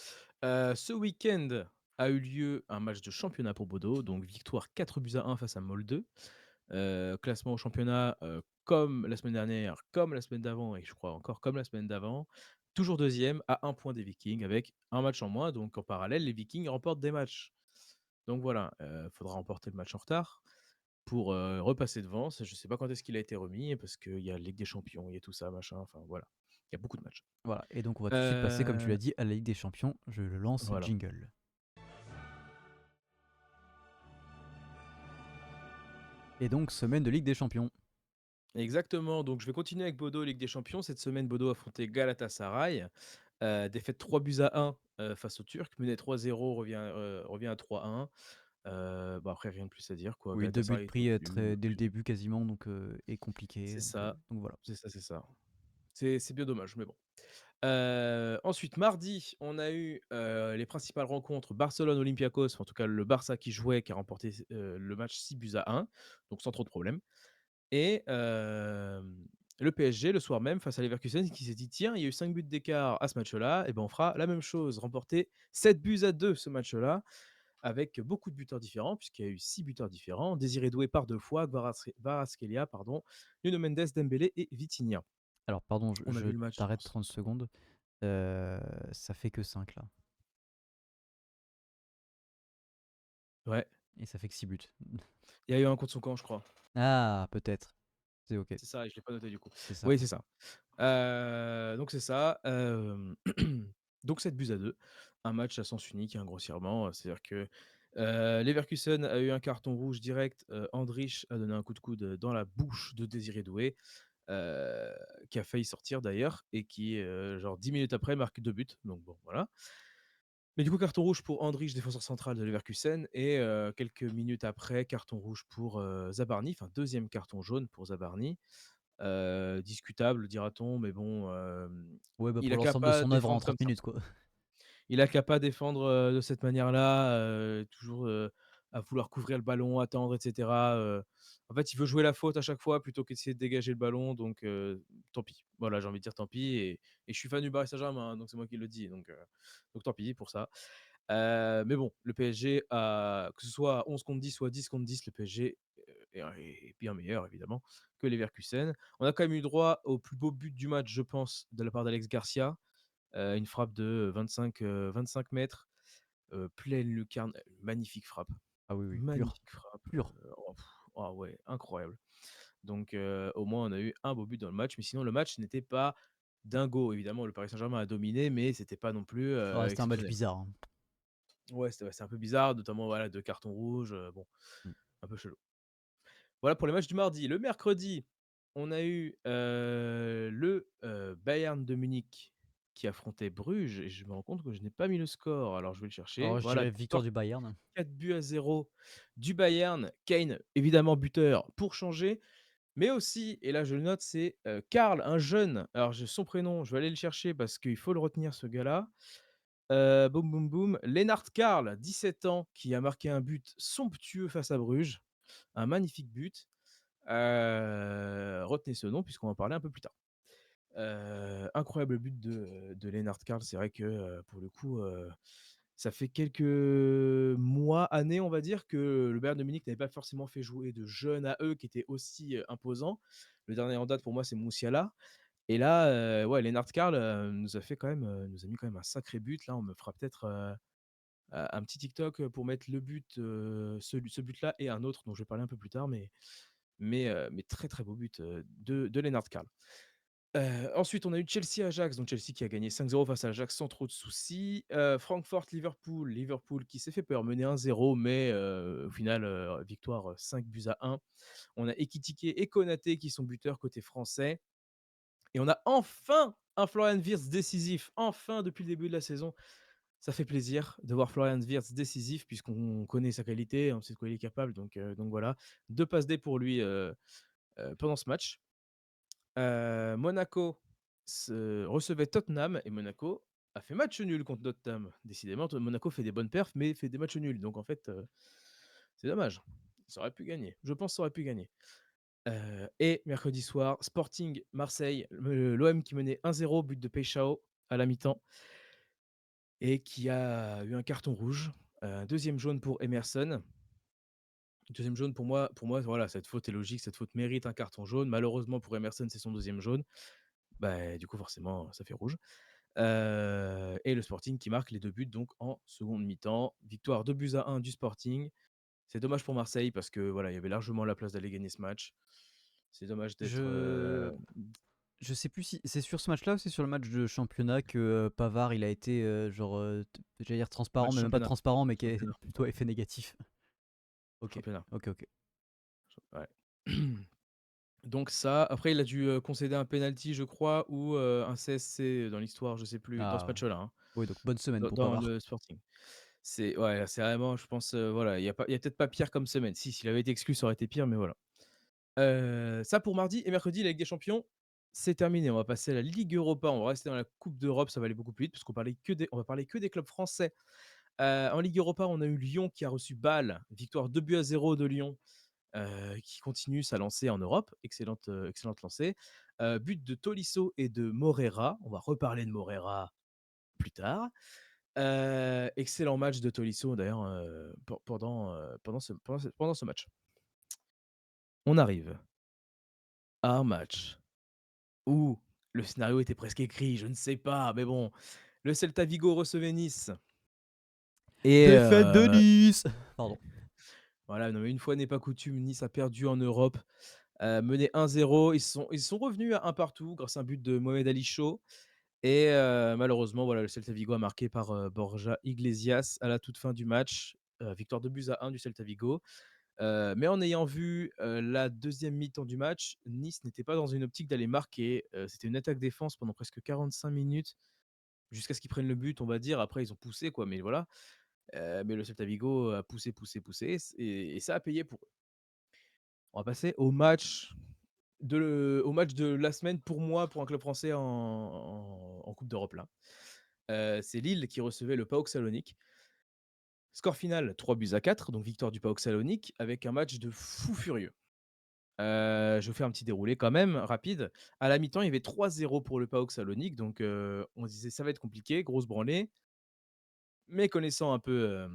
Ce week-end a eu lieu un match de championnat pour Bodo, donc victoire 4-1 face à Molde. Classement au championnat, comme la semaine dernière, comme la semaine d'avant et je crois encore comme la semaine d'avant. Toujours deuxième à un point des Vikings avec un match en moins, donc en parallèle, les Vikings remportent des matchs. Donc voilà, faudra remporter le match en retard pour, repasser devant. Ça, je sais pas quand est-ce qu'il a été remis parce qu'il y a Ligue des champions, il y a tout ça, machin, enfin voilà. Il y a beaucoup de matchs. Voilà, et donc on va tout de suite passer, comme tu Heu, l'as dit, à la Ligue des Champions. Je le lance, voilà. jingle. Et donc, semaine de Ligue des Champions. Exactement, donc je vais continuer avec Bodo, Ligue des champions. Cette semaine, Bodo affrontait Galatasaray. Défaite 3-1 face aux Turcs. Mené 3-0, revient à 3-1. Bah, après, rien de plus à dire, quoi. Oui, deux buts Galatasaray est pris au-dessus. dès le début quasiment, donc et compliqué. C'est Donc, ça, donc voilà. c'est ça, c'est ça. C'est bien dommage, mais bon. Ensuite, mardi, on a eu les principales rencontres Barcelone-Olympiakos, enfin, en tout cas le Barça qui jouait, qui a remporté le match 6-1, donc sans trop de problèmes. Et le PSG, le soir même, face à Leverkusen, qui s'est dit: «Tiens, il y a eu 5 buts d'écart à ce match-là, et ben, on fera la même chose». Remporter 7-2 ce match-là, avec beaucoup de buteurs différents, puisqu'il y a eu 6 buteurs différents. Désiré Doué par 2 fois, Kvaratskhelia, pardon, Nuno Mendes, Dembélé et Vitinha. Alors, pardon, On a je vu le match t'arrête 30 secondes. Ça fait que 5 là. ouais, Et ça fait que 6 buts. il y a eu un contre son camp, je crois. Ah, peut-être. C'est ok. C'est ça et je l'ai pas noté du coup. C'est ça. Oui, c'est ça. Donc c'est ça, donc 7-2. Un match à sens unique, hein, grossièrement. C'est-à-dire que, Leverkusen a eu un carton rouge direct, Andrich a donné un coup de coude, dans la bouche de Désiré Doué, heu, qui a failli sortir d'ailleurs et qui, genre 10 minutes après marque 2 buts, donc bon, voilà. Mais du coup, carton rouge pour Andrich, défenseur central de Leverkusen et quelques minutes après, carton rouge pour, Zabarny, enfin deuxième carton jaune pour Zabarny. Discutable dira-t-on, mais bon, Ouais, bah il pour a qu'à l'ensemble de pas son œuvre en défendre 30 comme ça. minutes, quoi. Il a qu'à pas défendre, de cette manière-là, toujours, à vouloir couvrir le ballon, attendre, et cetera, en fait, il veut jouer la faute à chaque fois plutôt qu'essayer de dégager le ballon, donc tant pis. Voilà, j'ai envie de dire tant pis, et je suis fan du Paris Saint-Germain, hein, donc c'est moi qui le dis, donc tant pis pour ça. Mais bon, le PSG a que ce soit 11 contre 10 ou à 10 contre 10, le PSG est bien meilleur évidemment que Leverkusen. On a quand même eu droit au plus beau but du match, je pense, de la part d'Alex Garcia, une frappe de 25 mètres, pleine lucarne, magnifique frappe, Ah oui, oui, pur, magnifique frappe, pur. ah ouais, incroyable. Donc au moins on a eu un beau but dans le match, mais sinon le match n'était pas dingo. Évidemment, le Paris Saint-Germain a dominé, mais c'était pas non plus, Ça restait un match exceptionnel. bizarre, hein. Ouais, c'est un peu bizarre, notamment, voilà, 2 cartons rouges, bon, Mmh. un peu chelou. Voilà pour les matchs du mardi. Le mercredi, on a eu, Bayern de Munich qui affrontait Bruges, et je me rends compte que je n'ai pas mis le score, alors je vais le chercher. Alors je Voilà, dirais victoire victoire du Bayern. 4-0 du Bayern. Kane, évidemment buteur pour changer, mais aussi, et là je le note, c'est, Karl, un jeune, alors j'ai son prénom, je vais aller le chercher parce qu'il faut le retenir, ce gars-là. Boum, boum, boum, Lennart Karl, 17 ans, qui a marqué un but somptueux face à Bruges, un magnifique but. Retenez ce nom puisqu'on va en parler un peu plus tard. Incroyable but de Lennart Karl. C'est vrai que, pour le coup, ça fait quelques mois, années, on va dire, que le Bayern de Munich n'avait pas forcément fait jouer de jeunes à eux qui étaient aussi, imposants. Le dernier en date pour moi, c'est Moussiala, et là, ouais, Lennart Karl, nous a mis quand même un sacré but. Là, on me fera peut-être, un petit TikTok, pour mettre le but, ce but-là et un autre dont je vais parler un peu plus tard, mais très, très beau but, de Lennart Karl. Ensuite, on a eu Chelsea-Ajax, donc Chelsea qui a gagné 5-0 face à Ajax sans trop de soucis. Francfort-Liverpool, Liverpool qui s'est fait peur, mené 1-0, mais au final, victoire, 5-1. On a Ekitike et Konaté qui sont buteurs côté français, et on a enfin un Florian Wirtz décisif, enfin depuis le début de la saison. Ça fait plaisir de voir Florian Wirtz décisif puisqu'on connaît sa qualité, on sait de quoi il est capable, donc voilà. 2 passes D pour lui, pendant ce match. Monaco recevait Tottenham, et Monaco a fait match nul contre Tottenham. Décidément, Monaco fait des bonnes perfs, mais fait des matchs nuls. Donc en fait, c'est dommage. Ça aurait pu gagner. Je pense que ça aurait pu gagner. Et mercredi soir, Sporting Marseille, l'OM qui menait 1-0, but de Peixao à la mi-temps, et qui a eu un carton rouge, un 2e jaune pour Emerson. 2e jaune pour moi, voilà, cette faute est logique, cette faute mérite un carton jaune. Malheureusement pour Emerson, c'est son 2e jaune. Bah, du coup, forcément, ça fait rouge. Et le Sporting qui marque les 2 buts donc en seconde mi-temps. Victoire 2-1 du Sporting. C'est dommage pour Marseille parce que voilà, il y avait largement la place d'aller gagner ce match. C'est dommage d'être, Je je sais plus si c'est sur ce match-là ou c'est sur le match de championnat que, Pavard il a été, genre, j'allais dire transparent, match mais même pas championnat, transparent, mais qui est championnat, plutôt à effet négatif. OK. championnat. OK, OK. Ouais. Donc ça, après il a dû, concéder un penalty, je crois, ou, un CSC dans l'histoire, je sais plus, dans ce Ah, match-là, hein, oui, donc bonne semaine pour dans Pavard. le Sporting. C'est ouais, c'est vraiment, je pense, voilà, il y a peut-être pas pire comme semaine. Si, s'il avait été exclu, ça aurait été pire, mais voilà. Ça pour mardi, et mercredi, la Ligue des Champions, c'est terminé. On va passer à la Ligue Europa. On va rester dans la Coupe d'Europe, ça va aller beaucoup plus vite parce on va parler que des clubs français. En Ligue Europa, on a eu Lyon qui a reçu Bâle, victoire 2-0 de Lyon, qui continue sa lancée en Europe. Excellente lancée. But de Tolisso et de Morera. On va reparler de Morera plus tard. Excellent match de Tolisso d'ailleurs, pendant ce match. On arrive à un match où le scénario était presque écrit, je ne sais pas, mais bon, le Celta Vigo recevait Nice, et Défaite de Nice! Pardon. voilà, non mais une fois n'est pas coutume, Nice a perdu en Europe, mené 1-0. Ils sont revenus à un partout grâce à un but de Mohamed Ali Chaud, et malheureusement, voilà, le Celta Vigo a marqué par, Borja Iglesias à la toute fin du match, victoire 2-1 du Celta Vigo. Mais en ayant vu, la deuxième mi-temps du match, Nice n'était pas dans une optique d'aller marquer, c'était une attaque-défense pendant presque 45 minutes, jusqu'à ce qu'ils prennent le but, on va dire. Après ils ont poussé quoi, mais voilà, mais le Celta Vigo a poussé, poussé, poussé, et ça a payé pour eux. On va passer au match de la semaine pour moi, pour un club français en coupe d'Europe là. C'est Lille qui recevait le PAOK Salonique. Score final 3-4, donc victoire du PAOK Salonique avec un match de fou furieux. Je vous fais un petit déroulé quand même rapide. À la mi-temps, il y avait 3-0 pour le PAOK Salonique, donc on se disait: «Ça va être compliqué, grosse branlée». Mais connaissant un peu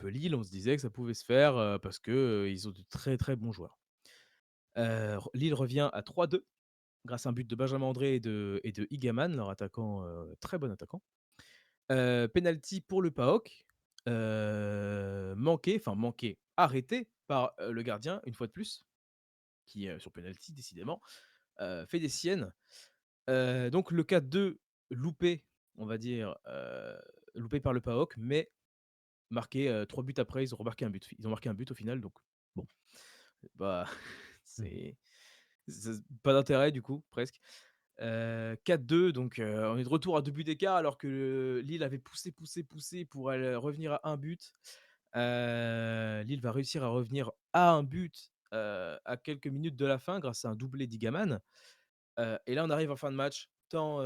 Lille, on se disait que ça pouvait se faire, parce que, ils ont de très, très bons joueurs. Lille revient à 3-2 grâce à un but de Benjamin André et de Igaman, leur attaquant, très bon attaquant. Penalty pour le PAOK, manqué, arrêté par, le gardien une fois de plus, qui, sur penalty décidément, fait des siennes. Donc le 4-2 loupé, on va dire, loupé par le PAOK, mais marqué, 3 buts après, ils ont marqué un but au final, donc bon, bah, Mmh. c'est pas d'intérêt du coup, presque. 4-2, donc on est de retour à 2 buts d'écart alors que Lille avait poussé pour aller revenir à un but. Lille va réussir à revenir à un but, à quelques minutes de la fin grâce à un doublé d'Igaman. Et là, on arrive en fin de match, temps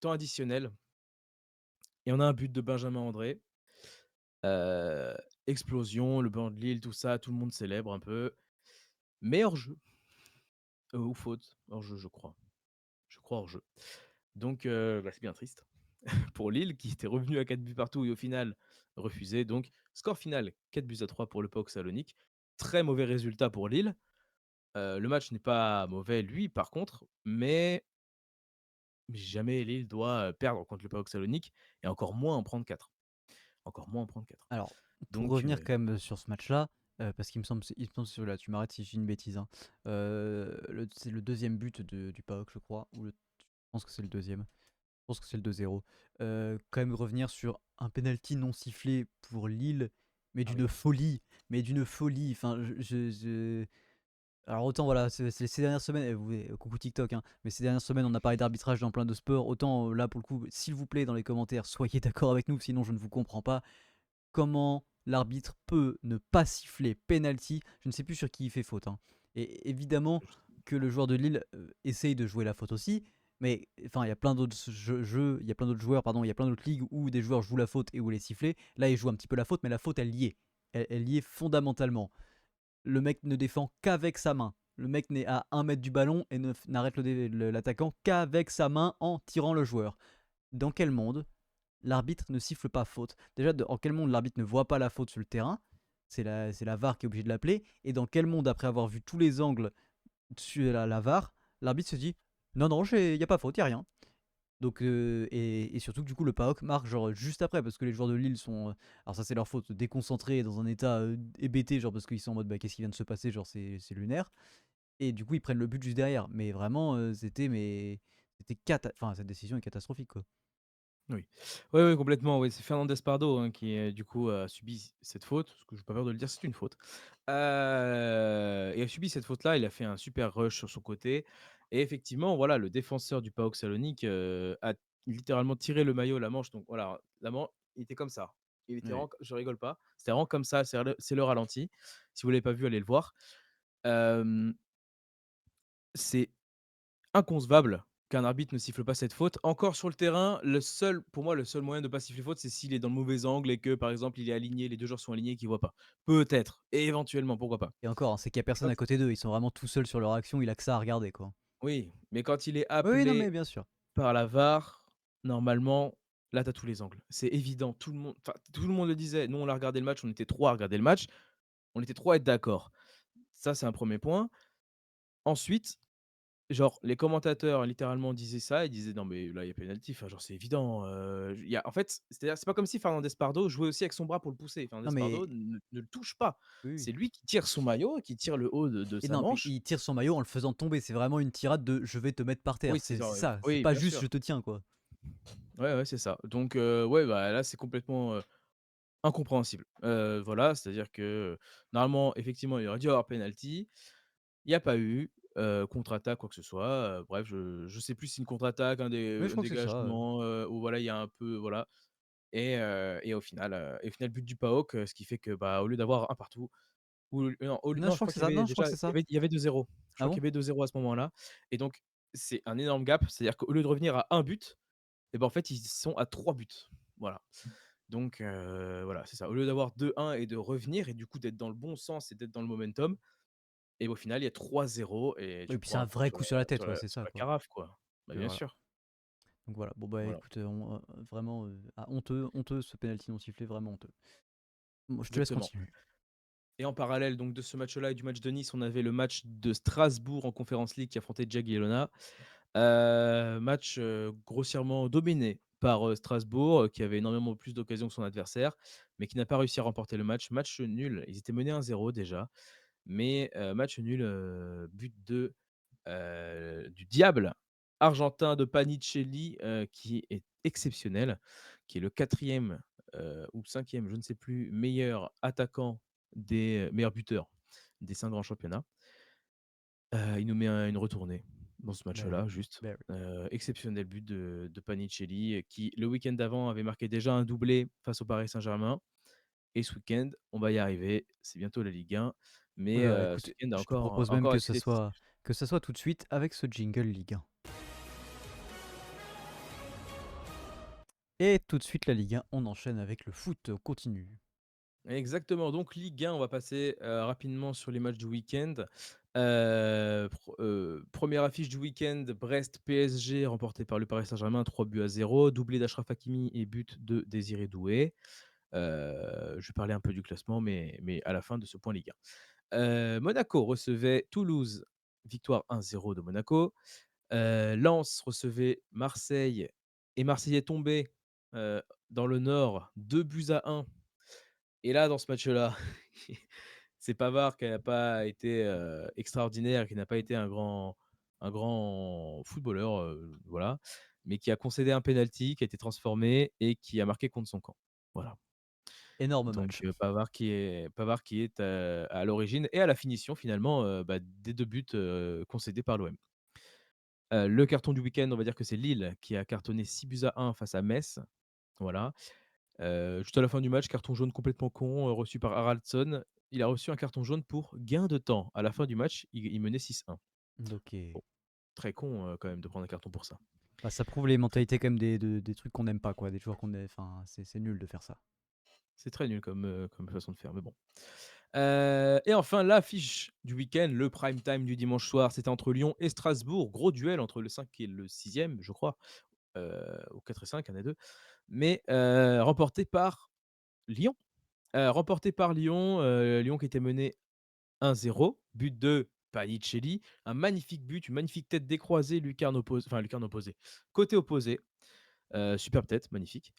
additionnel et on a un but de Benjamin André. Heu, Explosion, le banc de Lille, tout ça, tout le monde célèbre un peu. Mais hors-jeu, ou faute, hors-jeu, je crois. Je crois hors-jeu. Donc bah, c'est bien triste pour Lille qui était revenu à 4 buts partout et au final refusé. Donc score final 4-3 pour le PAOK Salonique. Très mauvais résultat pour Lille. Le match n'est pas mauvais lui par contre, mais jamais Lille doit, perdre contre le PAOK Salonique et encore moins en prendre 4. Encore moins en prendre 4. Alors, pour Donc revenir quand même sur ce match-là, parce qu'il me semble là, tu m'arrêtes si je dis une bêtise, hein, c'est le deuxième but du PAOK, je crois, ou je pense que c'est le deuxième. Je pense que c'est le 2-0. Quand même revenir sur un penalty non sifflé pour Lille, mais ah oui. d'une folie. Enfin, alors autant voilà, c'est ces dernières semaines, coucou TikTok, hein, mais ces dernières semaines on a parlé d'arbitrage dans plein de sports, autant là pour le coup, s'il vous plaît dans les commentaires, soyez d'accord avec nous, sinon je ne vous comprends pas. Comment l'arbitre peut ne pas siffler penalty, je ne sais plus sur qui il fait faute, hein. Et évidemment que le joueur de Lille essaye de jouer la faute aussi, mais enfin il y a plein d'autres il y a plein d'autres joueurs, pardon, il y a plein d'autres ligues où des joueurs jouent la faute et où elle est sifflée. Là il joue un petit peu la faute, mais la faute elle y est. Elle y est fondamentalement. Le mec ne défend qu'avec sa main. Le mec n'est à 1 mètre du ballon et n'arrête l'attaquant qu'avec sa main en tirant le joueur. Dans quel monde l'arbitre ne siffle pas faute? Déjà, en quel monde l'arbitre ne voit pas la faute sur le terrain? C'est la VAR qui est obligée de l'appeler. Et dans quel monde, après avoir vu tous les angles sur la VAR, l'arbitre se dit non, non, il n'y a pas faute, il n'y a rien. Donc, et surtout que du coup, le PAOK marque genre juste après parce que les joueurs de Lille sont. Alors, ça, c'est leur faute, déconcentrés dans un état hébété, genre parce qu'ils sont en mode bah, qu'est-ce qui vient de se passer, genre c'est lunaire. Et du coup, ils prennent le but juste derrière. Mais vraiment, c'était enfin, cette décision est catastrophique quoi. Oui. Oui, oui, complètement, oui, c'est Fernandez Pardo, hein, qui, du coup, a subi cette faute, parce que j'ai pas peur de le dire, c'est une faute. Il a subi cette faute-là, il a fait un super rush sur son côté et effectivement, voilà, le défenseur du PAOK Salonique, a littéralement tiré le maillot, la manche, donc voilà, la man il était comme ça. Il était Oui. vraiment je rigole pas, c'était vraiment comme ça, c'est le ralenti. Si vous l'avez pas vu, allez le voir. Hem, c'est inconcevable qu'un arbitre ne siffle pas cette faute. Encore sur le terrain, pour moi, le seul moyen de ne pas siffler faute, c'est s'il est dans le mauvais angle et que, par exemple, il est aligné, les 2 joueurs sont alignés et qu'il voit pas. Peut-être, et éventuellement, pourquoi pas. Et encore, hein, c'est qu'il y a personne Quand à côté d'eux, ils sont vraiment tout seuls sur leur action, il a que ça à regarder quoi. Oui, mais quand il est Oui, oui, non mais appelé bien sûr. par la VAR, normalement, là, tu as tous les angles. C'est évident, tout le monde le disait. Nous, on a regardé le match, on était 3 à regarder le match, on était 3 à être d'accord. Ça, c'est un premier point. Ensuite, genre, les commentateurs littéralement disaient ça, ils disaient: «Non mais là, il y a pénalty, enfin genre c'est évident, il y a» en fait, c'est-à-dire, c'est pas comme si Fernandez Pardo jouait aussi avec son bras pour le pousser. Non Fernandez mais Pardo ne le touche pas. oui, oui. C'est lui qui tire son maillot, qui tire le haut de Et sa non, puis manche. il tire son maillot en le faisant tomber, c'est vraiment une tirade de «je vais te mettre par Oui, terre», c'est c'est ça, ça, c'est oui, pas bien juste «je sûr. te tiens» quoi. Ouais, ouais, c'est ça. Donc ouais, bah, là, c'est complètement, incompréhensible. Voilà, c'est-à-dire que, normalement, effectivement, il aurait dû y avoir penalty. Il y a pas eu, contre-attaque, quoi que ce soit, bref, je sais plus si c'est une contre-attaque, Oui, je un crois que c'est ça, dégagement, ou voilà, il y a un peu voilà. Et au final, but du PAOK, ce qui fait que, bah, au lieu d'avoir un partout ou non, Non, non, je je crois que crois c'est qu'il y ça, avait non, je crois déjà que c'est ça. il y avait 2-0. Je Ah crois bon? qu'il y avait 2-0 à ce moment-là et donc c'est un énorme gap. C'est-à-dire qu'au lieu de revenir à un but et ben, en fait, ils sont à 3 buts. Voilà. Donc voilà, c'est ça. Au lieu d'avoir 2-1 et de revenir et du coup d'être dans le bon sens et d'être dans le momentum et au final, il y a 3-0 et Et tu puis c'est prends un un coup vrai sur coup la sur la sur tête, ouais, la c'est sur ça, la quoi. carafe, quoi. Bah, Donc bien voilà. sûr. Donc voilà, bon bah Voilà, écoute, vraiment, honteux, honteux ce penalty non sifflé, vraiment honteux. Bon, je te laisse exactement. continuer. Et en parallèle donc de ce match-là et du match de Nice, on avait le match de Strasbourg en Conference League qui affrontait Jagiellona. Match, grossièrement dominé par, Strasbourg, qui avait énormément plus d'occasions que son adversaire, mais qui n'a pas réussi à remporter le match. Match nul, ils étaient menés 1-0 déjà, mais match nul, but du diable argentin de Panicelli, qui est exceptionnel, qui est le quatrième ou cinquième, je ne sais plus, meilleur attaquant meilleur buteur des 5 grands championnats. Il nous met une retournée dans ce Very, match-là, juste. very. Exceptionnel but de Panicelli, qui le week-end d'avant avait marqué déjà un doublé face au Paris Saint-Germain et ce week-end, on va y arriver, c'est bientôt la Ligue 1, Oh mais là, ce écoute, week-end a je te encore propose même encore été décisif. que ça soit tout de suite avec ce jingle Ligue 1. Et tout de suite la Ligue 1, on enchaîne avec le foot, on continue. Exactement, donc Ligue 1, on va passer, rapidement sur les matchs du week-end. 1re affiche du week-end, Brest-PSG remporté par le Paris Saint-Germain 3-0, doublé d'Achraf Hakimi et but de Désiré Doué. Je vais parler un peu du classement, mais à la fin de ce point Ligue 1. Monaco recevait Toulouse, victoire 1-0 de Monaco. Lens recevait Marseille et Marseille est tombé, heu, dans le Nord, 2-1. Et là, dans ce match-là, c'est Pavard qui n'a pas été, extraordinaire, qui n'a pas été un grand footballeur, voilà, mais qui a concédé un penalty, qui a été transformé et qui a marqué contre son camp. Voilà. Énorme Donc match. Pavard qui est, à l'origine et à la finition finalement, des 2 buts, concédés par l'OM. Le carton du week-end, on va dire que c'est Lille qui a cartonné 6-1 face à Metz. Voilà. Juste à la fin du match, carton jaune complètement con, reçu par Haraldsson. Il a reçu un carton jaune pour gain de temps. À la fin du match, il menait 6-1. OK. Bon, très con, quand même de prendre un carton pour ça. Bah, ça prouve les mentalités quand même des trucs qu'on n'aime pas, quoi, des joueurs qu'on est enfin, c'est nul de faire ça. C'est très nul comme façon de faire, mais bon. Et enfin, l'affiche du week-end, le prime time du dimanche soir, c'était entre Lyon et Strasbourg. Gros duel entre le 5 et le 6e, je crois, ou 4 et 5, un des 2. Mais remporté par Lyon. Remporté par Lyon, Lyon qui était mené 1-0, but de Panicelli, un magnifique but, une magnifique tête décroisée, lucarne opposée, côté opposé, superbe tête, magnifique.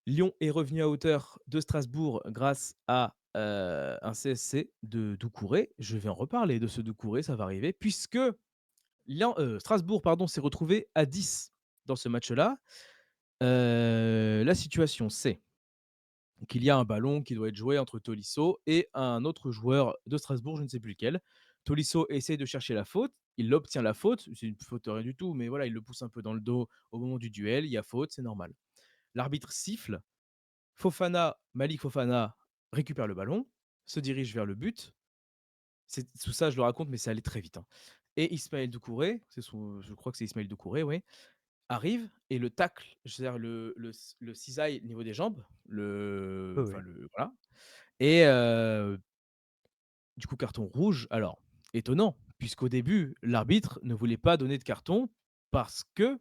Lyon est revenu à hauteur de Strasbourg grâce à, un CSC de Doucouré. Je vais en reparler de ce Doucouré, ça va arriver, puisque Strasbourg pardon, s'est retrouvé à 10 dans ce match-là. La situation, c'est qu'il y a un ballon qui doit être joué entre Tolisso et un autre joueur de Strasbourg, je ne sais plus lequel. Tolisso essaie de chercher la faute, il obtient la faute, c'est une faute rien du tout, mais voilà, il le pousse un peu dans le dos au moment du duel, il y a faute, c'est normal. L'arbitre siffle, Malik Fofana récupère le ballon, se dirige vers le but. Tout ça, je le raconte, mais c'est allé très vite, hein. Et Ismaël Doucouré, je crois que c'est Ismaël Doucouré, oui, arrive et le tacle, c'est-à-dire le cisaille au niveau des jambes, Oui, enfin oui. voilà. Et du coup, carton rouge. Alors, étonnant, puisqu'au début, l'arbitre ne voulait pas donner de carton parce que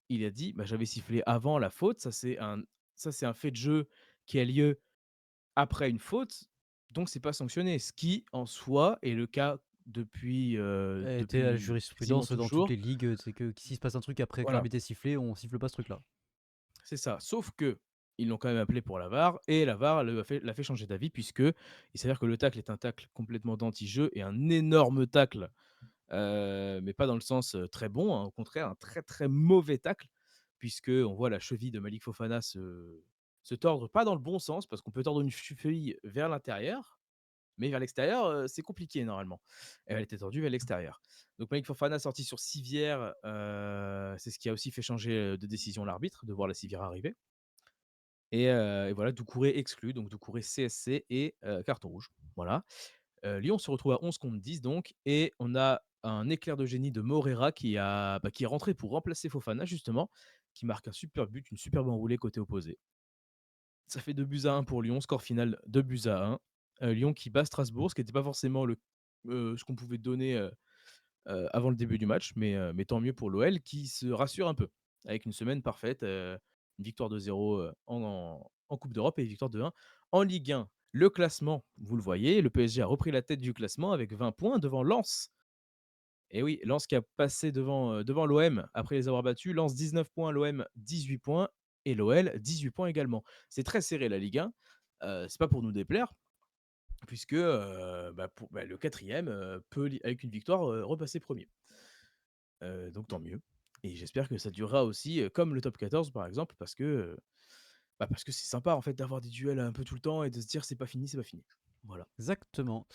il a dit: «Bah, j'avais sifflé avant la faute, ça c'est un fait de jeu qui a lieu après une faute, donc c'est pas sanctionné». Ce qui, en soi, est le cas Était la depuis quasiment jurisprudence dans toutes toujours. les ligues, c'est que s'il se passe un truc après que Voilà, l'arbitre ait sifflé, on siffle pas ce truc-là. c'est ça. Sauf que ils l'ont quand même appelé pour la VAR et la VAR l'a fait changer d'avis puisque il s'avère que le tacle est un tacle complètement d'anti-jeu et un énorme tacle. Mais pas dans le sens, très bon, hein, au contraire, un très, très mauvais tacle, puisqu'on voit la cheville de Malik Fofana se tordre, pas dans le bon sens, parce qu'on peut tordre une cheville vers l'intérieur, mais vers l'extérieur, c'est compliqué normalement. Elle était tordue vers l'extérieur. Donc Malik Fofana sorti sur civière, c'est ce qui a aussi fait changer, de décision l'arbitre, de voir la civière arriver et voilà, Doucouré exclu, donc Doucouré CSC et carton rouge. Voilà. Lyon se retrouve à 11 contre 10 donc et on a un éclair de génie de Morera qui est rentré pour remplacer Fofana justement, qui marque un super but, une superbe enroulée côté opposé. Ça fait 2-1 pour Lyon, score final 2-1. Lyon qui bat Strasbourg, ce qui était pas forcément ce qu'on pouvait donner, avant le début du match, mais tant mieux pour l'OL qui se rassure un peu avec une semaine parfaite, une victoire 2-0, en coupe d'Europe et une victoire 2-1 en Ligue 1. Le classement, vous le voyez, le PSG a repris la tête du classement avec 20 points devant Lens. Et oui, Lens qui a passé devant l'OM après les avoir battus. Lens 19 points, l'OM 18 points et l'OL 18 points également. C'est très serré la Ligue 1, c'est pas pour nous déplaire puisque, le 4e, peut avec une victoire, repasser premier. Donc tant mieux et j'espère que ça durera aussi, comme le top 14 par exemple parce que c'est sympa en fait d'avoir des duels un peu tout le temps et de se dire: «C'est pas fini, c'est pas fini». Voilà. Exactement.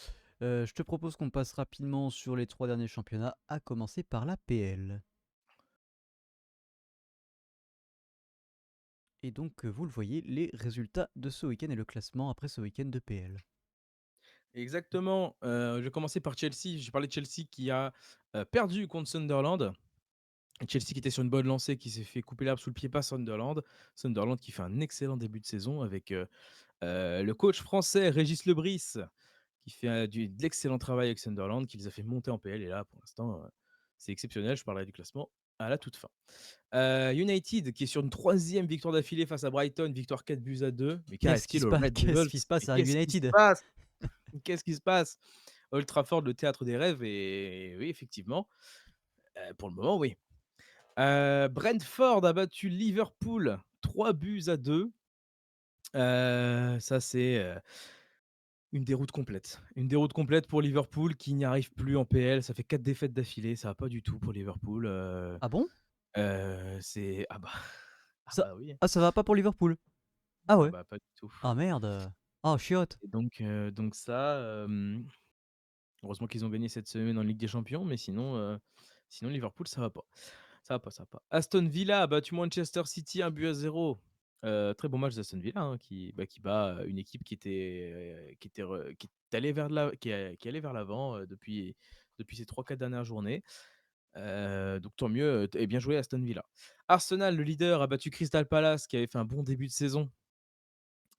Je te propose qu'on passe rapidement sur les 3 derniers championnats, à commencer par la PL. Et donc, vous le voyez, les résultats de ce week-end et le classement après ce week-end de PL. Exactement, je vais commencer par Chelsea. J'ai parlé de Chelsea qui a, perdu contre Sunderland. Chelsea qui était sur une bonne lancée, qui s'est fait couper l'herbe sous le pied par Sunderland. Sunderland qui fait un excellent début de saison avec, le coach français Régis Lebris qui fait, de l'excellent travail avec Sunderland, qui les a fait monter en PL et là pour l'instant, c'est exceptionnel. Je parlerai du classement à la toute fin. United qui est sur une troisième victoire d'affilée face à Brighton, victoire 4-2. Mais Qu'est-ce qui qu'arrive-t-il se aux passe? Red Qu'est-ce Devils? qui se passe Mais à qu'est-ce qui se United? passe? Qu'est-ce qui se passe? Old Trafford, le théâtre des rêves et oui effectivement, pour le moment oui. Brentford a battu Liverpool 3-2. Ça c'est, une déroute complète. Une déroute complète pour Liverpool qui n'y arrive plus en PL. Ça fait 4 défaites d'affilée, ça va pas du tout pour Liverpool, Ah bon? c'est ah bah ah Ça bah oui, ça va pas pour Liverpool? Ah ah ouais? bah pas du tout Ah merde! Ah chiotte! et donc ça, heureusement qu'ils ont gagné cette semaine en Ligue des Champions, mais sinon Liverpool ça va pas. Ça va pas, ça va pas. Aston Villa a battu Manchester City 1-0. Très bon match d'Aston Villa, hein, qui bat, une équipe qui est allée vers de la qui est allée vers l'avant, depuis ces 3-4 dernières journées. Donc tant mieux, et bien joué Aston Villa. Arsenal, le leader, a battu Crystal Palace qui avait fait un bon début de saison.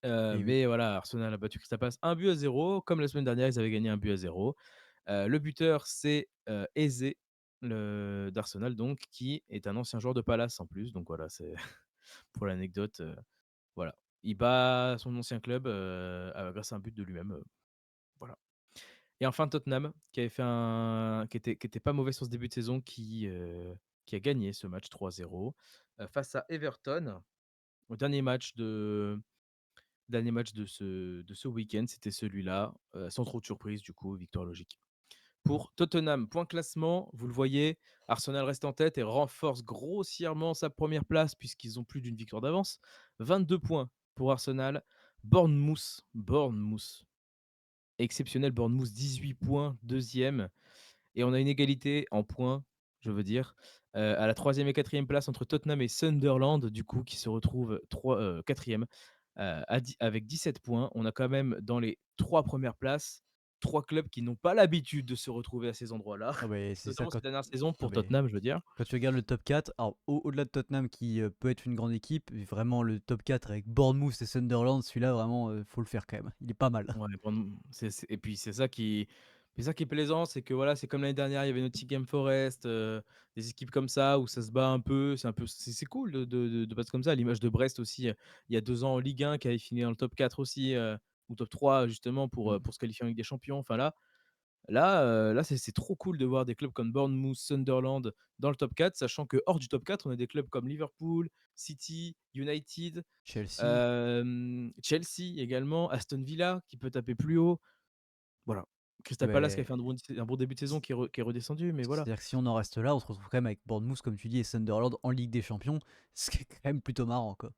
Eh oui. Mais voilà, Arsenal a battu Crystal Palace 1-0. Comme la semaine dernière, ils avaient gagné 1-0. Le buteur, c'est, Eze, le d'Arsenal donc, qui est un ancien joueur de Palace en plus, donc voilà, c'est pour l'anecdote, voilà. Il bat son ancien club, grâce à un but de lui-même, voilà. Et enfin Tottenham, qui avait fait un qui était pas mauvais sur ce début de saison, qui a gagné ce match 3-0, face à Everton. Au dernier match de ce week-end, c'était celui-là, sans trop de surprise du coup, victoire logique. Pour Tottenham, point classement, vous le voyez, Arsenal reste en tête et renforce grossièrement sa première place puisqu'ils ont plus d'une victoire d'avance. 22 points pour Arsenal. Bournemouth, exceptionnel Bournemouth, 18 points, deuxième. Et on a une égalité en points, je veux dire, à la troisième et quatrième place entre Tottenham et Sunderland, du coup, qui se retrouvent 4e, avec 17 points. On a quand même dans les 3 premières places, 3 clubs qui n'ont pas l'habitude de se retrouver à ces endroits-là, Ah beh, c'est ça notamment quand cette dernière saison ah pour beh, Tottenham, je veux dire. quand tu regardes le top 4, alors au-delà de Tottenham qui, peut être une grande équipe, vraiment le top 4 avec Bournemouth et Sunderland, celui-là vraiment, faut le faire quand même. Il est pas mal. Ouais, Bournemouth, c'est et puis c'est ça qui est plaisant, c'est que voilà, c'est comme l'année dernière, il y avait Nottingham Forest, des équipes comme ça où ça se bat un peu, c'est cool de battre comme ça. À l'image de Brest aussi, il y a 2 ans en Ligue 1 qui avait fini dans le top 4 aussi, ou top 3 justement Mmh. pour se qualifier en Ligue des Champions. Enfin là, c'est trop cool de voir des clubs comme Bournemouth, Sunderland dans le top 4, sachant que hors du top 4, on a des clubs comme Liverpool, City, United, Chelsea, Chelsea également, Aston Villa qui peut taper plus haut. Voilà. ah Crystal Palace qui a beh, fait un bon début de saison qui est redescendu, mais voilà. c'est-à-dire que si on en reste là, on se retrouve quand même avec Bournemouth comme tu dis et Sunderland en Ligue des Champions, ce qui est quand même plutôt marrant, quoi.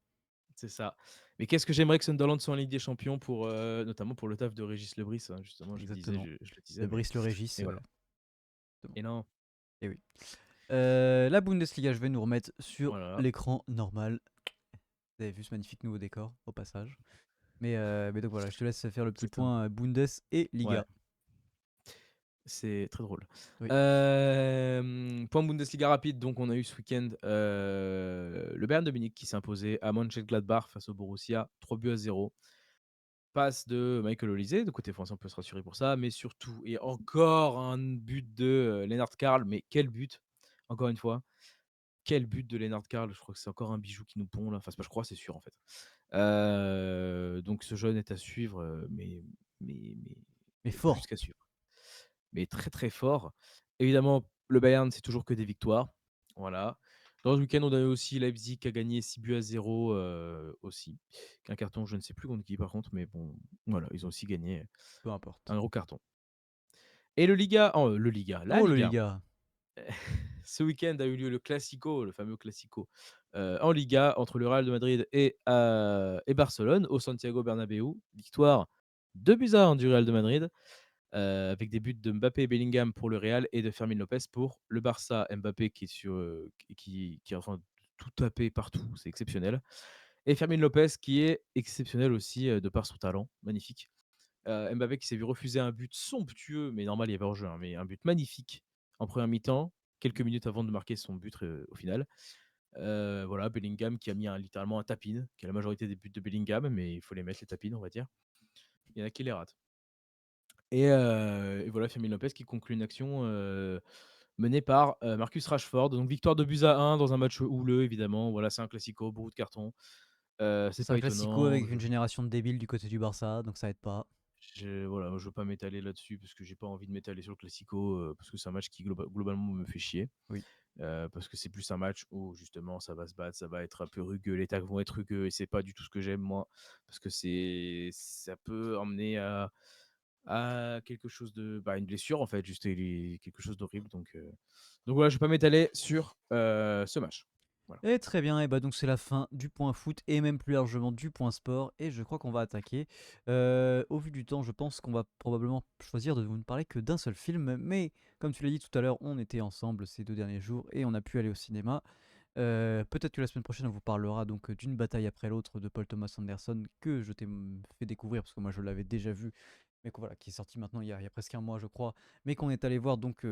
C'est ça. Mais qu'est-ce que j'aimerais que Sunderland soit en Ligue des Champions pour, notamment pour le taf de Régis Lebris, hein, justement, Exactement. je le disais, De Brice le Régis, mais voilà. exactement. Et non, Et oui. La Bundesliga, je vais nous remettre sur voilà, l'écran normal. Vous avez vu ce magnifique nouveau décor, au passage. Mais donc voilà, je te laisse faire le petit exactement. point Bundes et Ouais. Liga. C'est très drôle. Oui, Point Bundesliga rapide, donc on a eu ce week-end, le Bayern de Munich qui s'est imposé à Mönchengladbach face au Borussia, 3-0. Passe de Michael Olise, de côté français, on peut se rassurer pour ça, mais surtout et encore un but de, Lennart Karl, mais quel but! Encore une fois, quel but de Lennart Karl, je crois que c'est encore un bijou qui nous pond là, enfin c'est pas je crois, c'est sûr en fait. Donc ce jeune est à suivre, mais mais mais mais plus fort. qu'à suivre. Mais très, très fort. Évidemment, le Bayern, c'est toujours que des victoires. Voilà. Dans le week-end, on a eu aussi Leipzig qui a gagné 6-0, aussi. Un carton, je ne sais plus contre qui par contre, mais bon, voilà, ils ont aussi gagné Peu un importe. gros carton. Et la Oh le Liga. Liga! Ce week-end a eu lieu le Classico, le fameux Classico, en Liga entre le Real de Madrid et Barcelone au Santiago Bernabéu. Victoire 2-1 du Real de Madrid. Avec des buts de Mbappé et Bellingham pour le Real et de Fermin Lopez pour le Barça. Mbappé qui est sur, qui est en train de tout taper partout, c'est exceptionnel. Et Fermin Lopez qui est exceptionnel aussi, de par son talent, magnifique. Mbappé qui s'est vu refuser un but somptueux, mais normal, il y avait hors-jeu, hein, mais un but magnifique en première mi-temps, quelques minutes avant de marquer son but, au final. Voilà, Bellingham qui a mis littéralement un tap-in, qui a la majorité des buts de Bellingham, mais il faut les mettre les tap on va dire. Il y en a qui les ratent. Et voilà, Fermin Lopez qui conclut une action, menée par, Marcus Rashford. Donc victoire de buts à 1 dans un match houleux évidemment. Voilà, c'est un classico, beaucoup de cartons. C'est C'est pas un classico étonnant. avec une génération de débiles du côté du Barça, donc ça aide pas. Voilà, je veux pas m'étaler là-dessus parce que j'ai pas envie de m'étaler sur le classico, parce que c'est un match qui globalement me fait chier. Oui. Parce que c'est plus un match où justement ça va se battre, ça va être un peu rugueux, les tacs vont être rugueux et c'est pas du tout ce que j'aime moi. Parce que ça peut emmener à quelque chose de une blessure en fait, juste quelque chose d'horrible donc voilà, je vais pas m'étaler sur, ce match. Voilà. Et très bien, et bah donc c'est la fin du point foot et même plus largement du point sport. Et je crois qu'on va attaquer. Au vu du temps, je pense qu'on va probablement choisir de vous ne parler que d'un seul film. Mais comme tu l'as dit tout à l'heure, on était ensemble ces 2 derniers jours et on a pu aller au cinéma. Peut-être que la semaine prochaine, on vous parlera donc d'une bataille après l'autre de Paul Thomas Anderson que je t'ai fait découvrir parce que moi je l'avais déjà vu, mais voilà, qui est sorti maintenant il y a presque un mois, je crois, mais qu'on est allé voir donc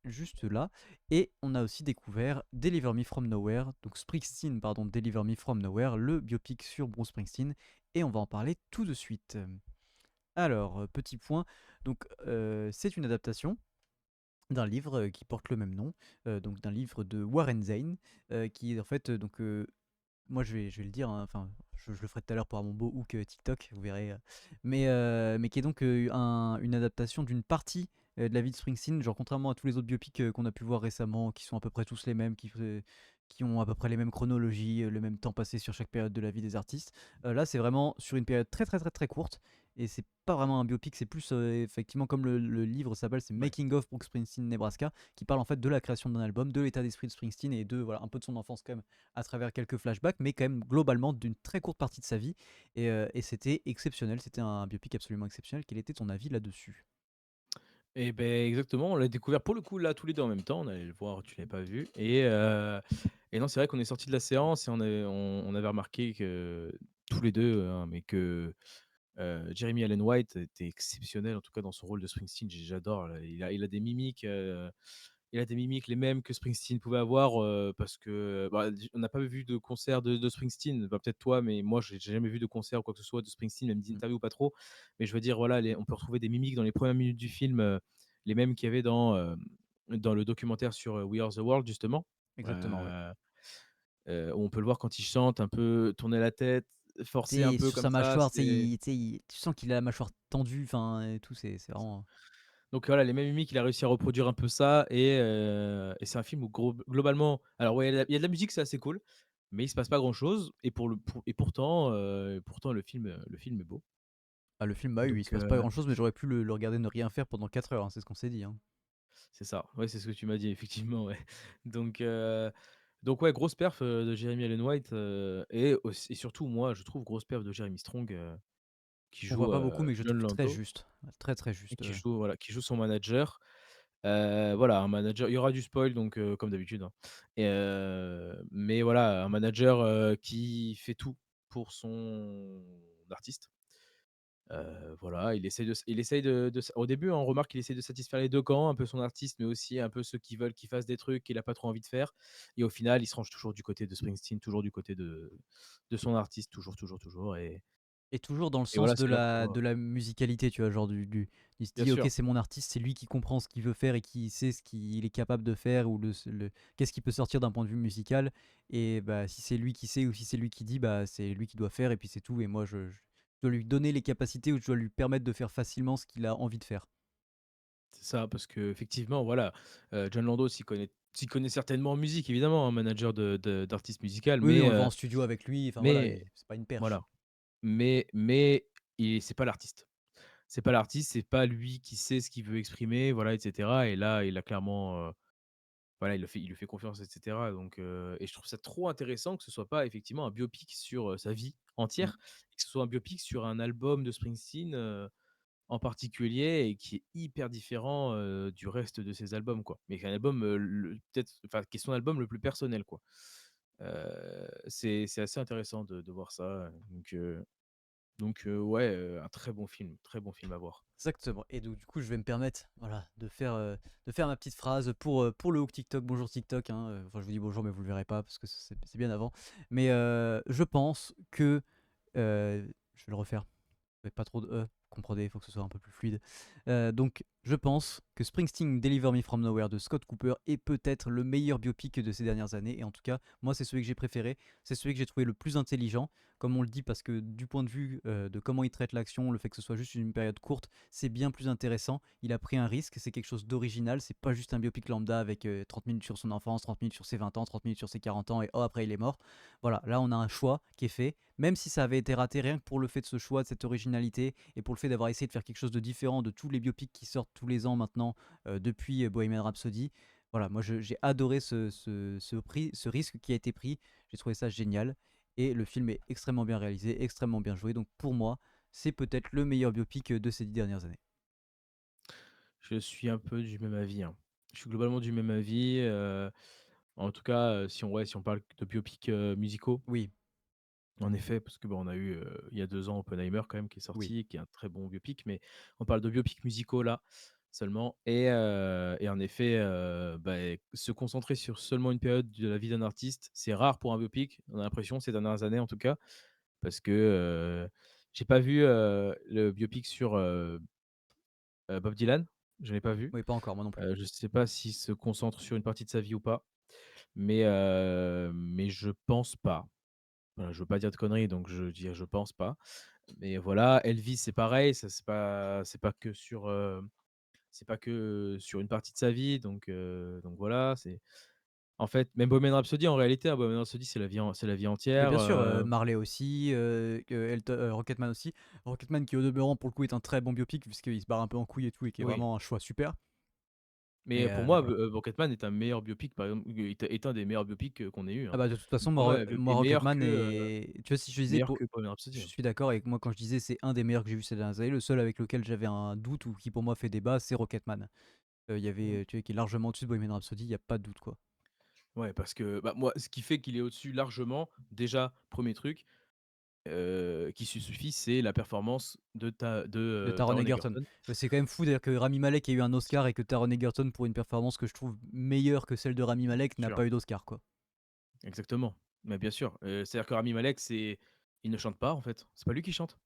juste là. Et on a aussi découvert Deliver Me From Nowhere, donc Springsteen, pardon, Deliver Me From Nowhere, le biopic sur Bruce Springsteen, et on va en parler tout de suite. Alors, petit point, donc c'est une adaptation d'un livre qui porte le même nom, donc d'un livre de Warren Zane, qui est en fait moi je vais le dire, hein, enfin je le ferai tout à l'heure pour avoir mon beau hook TikTok, vous verrez, mais qui est donc une adaptation d'une partie de la vie de Springsteen, genre contrairement à tous les autres biopics qu'on a pu voir récemment, qui sont à peu près tous les mêmes, qui ont à peu près les mêmes chronologies, le même temps passé sur chaque période de la vie des artistes. Là, c'est vraiment sur une période très très très très courte, et c'est pas vraiment un biopic, c'est plus effectivement comme le livre s'appelle, c'est Ouais. Making of Brooks Springsteen Nebraska, qui parle en fait de la création d'un album, de l'état d'esprit de Springsteen et de voilà un peu de son enfance quand même à travers quelques flashbacks, mais quand même globalement d'une très courte partie de sa vie. Et c'était exceptionnel, c'était un biopic absolument exceptionnel. Quel était ton avis là-dessus? Et beh, exactement, on l'a découvert pour le coup là tous les 2 en même temps. On allait le voir, tu l'avais pas vu et non, c'est vrai qu'on est sortis de la séance et on avait remarqué que tous les 2, hein, mais que Jeremy Allen White était exceptionnel, en tout cas dans son rôle de Springsteen. J'adore, il a des mimiques, les mêmes que Springsteen pouvait avoir, parce que, on n'a pas vu de concert de Springsteen, peut-être toi, mais moi j'ai jamais vu de concert ou quoi que ce soit de Springsteen, même Mm. d'interview pas trop. Mais je veux dire, voilà, on peut retrouver des mimiques dans les premières minutes du film, les mêmes qu'il y avait dans le documentaire sur, We Are the World justement. Exactement, ouais. Heu où on peut le voir quand il chante, un peu tourner la tête, forcer un Tu peu sur comme sa ça, mâchoire, tu sens qu'il a la mâchoire tendue, enfin et tout, c'est vraiment. donc voilà, les mêmes mimiques, il a réussi à reproduire un peu ça et c'est un film où globalement alors ouais, il y a de la musique, c'est assez cool, mais il se passe pas grand chose et pourtant le film est beau. Ah, le film, bah oui, il se Donc passe pas grand-chose, mais j'aurais pu le regarder ne rien faire pendant 4 heures, hein, c'est ce qu'on s'est dit, hein. c'est ça. Ouais, c'est ce que tu m'as dit effectivement, ouais. Donc heu, donc ouais, grosse perf, de Jeremy Allen White, et surtout moi, je trouve grosse perf de Jeremy Strong, qui On voit joue, pas beaucoup, mais je John trouve très Lando. juste. Très, très Et juste, qui joue, voilà, qui joue son manager. Voilà, un manager, il y aura du spoil donc comme d'habitude, hein, mais voilà, un manager, qui fait tout pour son artiste, Voilà, il essaye de au début, on remarque qu'il essaye de satisfaire les 2 camps, un peu son artiste, mais aussi un peu ceux qui veulent qu'il fasse des trucs qu'il a pas trop envie de faire et au final, il se range toujours du côté de Springsteen, toujours du côté de son artiste, toujours, toujours, toujours Et toujours dans le et sens voilà, c'est là qu'on de voit la musicalité, tu vois? Genre il se bien dit: «OK, sûr, c'est mon artiste, c'est lui qui comprend ce qu'il veut faire et qui sait ce qu'il est capable de faire ou le qu'est-ce qui peut sortir d'un point de vue musical» et bah, si c'est lui qui sait ou si c'est lui qui dit, bah, c'est lui qui doit faire et puis c'est tout et moi je dois lui donner les capacités ou je dois lui permettre de faire facilement ce qu'il a envie de faire. c'est ça, parce qu'effectivement, voilà, Jon Landau s'y connaît certainement en musique évidemment, un manager d'artiste musical, Oui, oui, on le voit en studio avec lui, enfin voilà, mais c'est pas une perche. voilà, mais c'est pas l'artiste. C'est pas l'artiste, c'est pas lui qui sait ce qu'il veut exprimer, voilà, et cetera et là, il a clairement, voilà, il lui fait confiance et cetera donc et je trouve ça trop intéressant que ce soit pas effectivement un biopic sur, sa vie Mmh. entière, que ce soit un biopic sur un album de Springsteen, en particulier et qui est hyper différent, du reste de ses albums, quoi. Mais qui est un album, le peut-être enfin, qui est son album le plus personnel, quoi. C'est assez intéressant de voir ça, ouais, un très bon film à voir. Exactement et donc du coup, je vais me permettre, voilà, de faire ma petite phrase pour le hook TikTok. Bonjour TikTok, hein, enfin je vous dis bonjour mais vous le verrez pas parce que c'est bien avant. Mais je pense que, je vais le refaire. Mais pas trop de E, comprenez, il faut que ce soit un peu plus fluide. Donc, je pense que Springsteen Deliver Me From Nowhere de Scott Cooper est peut-être le meilleur biopic de ces dernières années. Et en tout cas, moi, c'est celui que j'ai préféré. C'est celui que j'ai trouvé le plus intelligent. Comme on le dit, parce que du point de vue de comment il traite l'action, le fait que ce soit juste une période courte, c'est bien plus intéressant. Il a pris un risque, c'est quelque chose d'original. C'est pas juste un biopic lambda avec 30 minutes sur son enfance, 30 minutes sur ses 20 ans, 30 minutes sur ses 40 ans et oh, après il est mort. Voilà, là on a un choix qui est fait, même si ça avait été raté, rien que pour le fait de ce choix, de cette originalité, et pour le fait d'avoir essayé de faire quelque chose de différent de tous les biopics qui sortent tous les ans maintenant, depuis Bohemian Rhapsody. Voilà, moi j'ai adoré ce risque qui a été pris, j'ai trouvé ça génial, et le film est extrêmement bien réalisé, extrêmement bien joué, donc pour moi, c'est peut-être le meilleur biopic de ces 10 dernières années. Je suis un peu du même avis, hein. Je suis globalement du même avis, en tout cas, si on parle de biopics, musicaux, Oui, en effet, parce que, bon, on a eu, il y a 2 ans Oppenheimer quand même qui est oui. sorti, qui est un très bon biopic, mais on parle de biopics musicaux là, seulement et en effet, se concentrer sur seulement une période de la vie d'un artiste, c'est rare pour un biopic, on a l'impression ces dernières années en tout cas, parce que, j'ai pas vu, le biopic sur, Bob Dylan, je l'ai pas vu. Oui, pas encore, moi non plus. Je sais pas s'il se concentre sur une partie de sa vie ou pas, mais je pense pas. Voilà, je veux pas dire de conneries, donc je dis: «Je pense pas». Mais voilà, Elvis, c'est pareil, ça c'est pas que sur une partie de sa vie, donc voilà, c'est en fait, même Bohemian Rhapsody, en réalité, hein, Bohemian Rhapsody, c'est la vie Oui, entière, bien sûr, Marley aussi, Rocketman aussi. Rocketman qui au demeurant pour le coup est un très bon biopic puisqu'il se barre un peu en couille et tout et qui est oui. vraiment un choix super. Mais pour Mais moi, voilà. Rocketman est un meilleur biopic, par exemple, est un des meilleurs biopics, qu'on ait eu, Ah hein. bah, de toute façon, Pour moi, moi est Rocketman tu vois, si je disais meilleur pour que Bohemian Rhapsody, je hein. suis d'accord avec moi quand je disais c'est un des meilleurs que j'ai vu ces dernières années, le seul avec lequel j'avais un doute ou qui pour moi fait débat, c'est Rocketman. Il y avait, Mmh. tu vois, qui est largement au-dessus de Bohemian Rhapsody, il y a pas de doute, quoi. Ouais, parce que, bah, moi, ce qui fait qu'il est au-dessus largement, déjà, premier truc, qui se suffit, c'est la performance De Taron Taron Egerton. Egerton. C'est quand même fou d'ailleurs que Rami Malek ait eu un Oscar et que Taron Egerton pour une performance que je trouve meilleure que celle de Rami Malek n'a Sûr, pas eu d'Oscar, quoi. exactement. Mais bien sûr, c'est-à-dire que Rami Malek, il ne chante pas, en fait. C'est pas lui qui chante.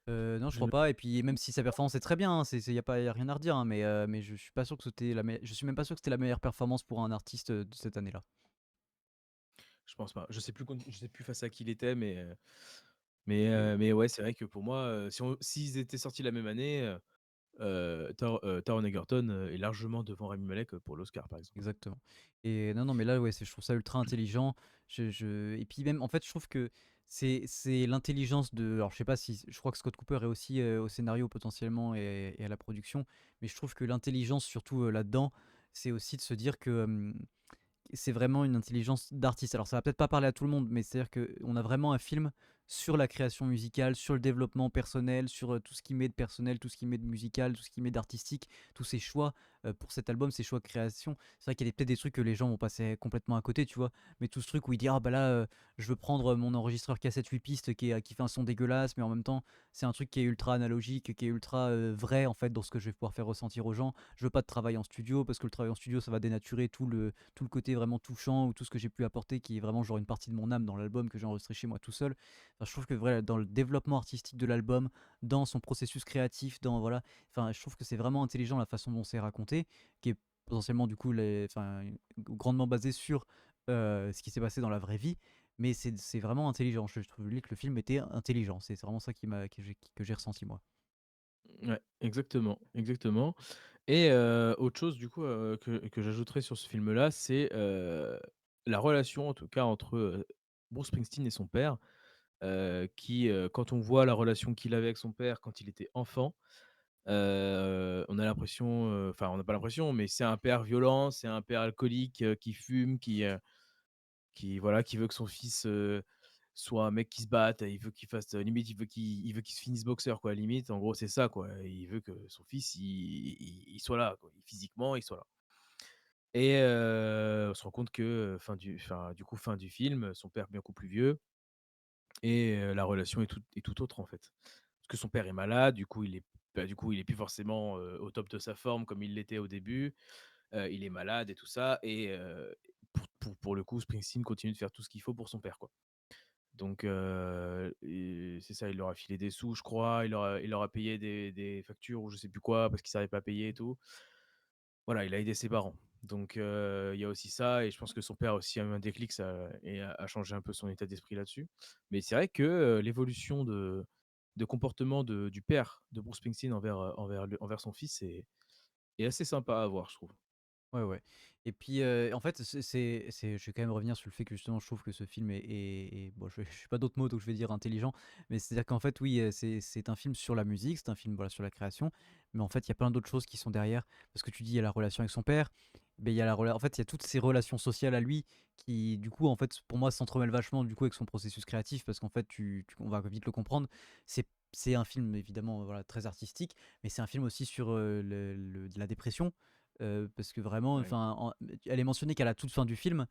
Non, je Je crois pas et puis même si sa performance est très bien, hein, y a rien à redire, hein, mais je suis pas sûr que c'était je suis même pas sûr que c'était la meilleure performance pour un artiste, de cette année-là. je pense pas. Je sais plus face à qui il était, mais ouais, c'est vrai que pour moi, s'ils étaient sortis la même année, Taron Egerton, est largement devant Rami Malek, pour l'Oscar, par exemple. Exactement et non, non, mais là, ouais, je trouve ça ultra intelligent. Je et puis même, en fait, je trouve que c'est l'intelligence de alors je sais pas si je crois que Scott Cooper est aussi, au scénario potentiellement et à la production, mais je trouve que l'intelligence surtout, là-dedans, c'est aussi de se dire que, c'est vraiment une intelligence d'artiste. Alors ça va peut-être pas parler à tout le monde, mais c'est-à-dire qu'on a vraiment un film sur la création musicale, sur le développement personnel, sur tout ce qu'il met de personnel, tout ce qu'il met de musical, tout ce qu'il met d'artistique, tous ses choix pour cet album, ses choix de création. C'est vrai qu'il y a peut-être des trucs que les gens vont passer complètement à côté, tu vois, mais tout ce truc où il dit ah bah là je veux prendre mon enregistreur cassette 8 pistes qui fait un son dégueulasse, mais en même temps c'est un truc qui est ultra analogique, qui est ultra vrai en fait dans ce que je vais pouvoir faire ressentir aux gens. Je veux pas de travail en studio parce que le travail en studio ça va dénaturer tout le côté vraiment touchant ou tout ce que j'ai pu apporter qui est vraiment genre une partie de mon âme dans l'album que j'ai enregistré chez moi tout seul. Enfin, je trouve que voilà, dans le développement artistique de l'album, dans son processus créatif, dans voilà, enfin, je trouve que c'est vraiment intelligent la façon dont c'est raconté, qui est potentiellement du coup enfin, grandement basé sur ce qui s'est passé dans la vraie vie, mais c'est vraiment intelligent. Je trouve que le film était intelligent. C'est vraiment ça que j'ai ressenti moi. Ouais, exactement, exactement. Et autre chose du coup, que j'ajouterais sur ce film-là, c'est, la relation en tout cas entre, Bruce Springsteen et son père, qui, quand on voit la relation qu'il avait avec son père quand il était enfant, on a l'impression, enfin on n'a pas l'impression, mais c'est un père violent, c'est un père alcoolique, qui fume, qui voilà, qui veut que son fils, soit un mec qui se batte, il veut qu'il fasse, limite il veut qu'il se finisse boxeur quoi, limite en gros c'est ça quoi. Il veut que son fils il soit là quoi, physiquement il soit là. Et on se rend compte que, fin du film, son père beaucoup plus vieux et la relation est tout autre en fait. Parce que son père est malade, du coup il est plus forcément, au top de sa forme comme il l'était au début. Il est malade et tout ça et pour le coup, Springsteen continue de faire tout ce qu'il faut pour son père, quoi. Donc et c'est ça, il leur a filé des sous, je crois, il leur a payé des factures ou je sais plus quoi parce qu'ils n'arrivaient pas à payer et tout. Voilà, il a aidé ses parents. Donc il y a aussi ça et je pense que son père aussi a eu un déclic ça et a changé un peu son état d'esprit là-dessus. Mais c'est vrai que, l'évolution de comportement du père de Bruce Springsteen envers son fils est assez sympa à voir, je trouve. Ouais, ouais. Et puis, en fait, je vais quand même revenir sur le fait que justement, je trouve que ce film bon, je n'ai pas d'autres mots, donc je vais dire intelligent. Mais c'est-à-dire qu'en fait, oui, c'est un film sur la musique, c'est un film voilà, sur la création. Mais en fait, il y a plein d'autres choses qui sont derrière. Parce que tu dis, il y a la relation avec son père. Mais il y a en fait, il y a toutes ces relations sociales à lui qui, du coup, en fait, pour moi, s'entremêlent vachement du coup avec son processus créatif. Parce qu'en fait, on va vite le comprendre. C'est un film évidemment voilà, très artistique, mais c'est un film aussi sur la dépression, parce que vraiment, Ouais. enfin, elle est mentionnée qu'à la toute fin du film,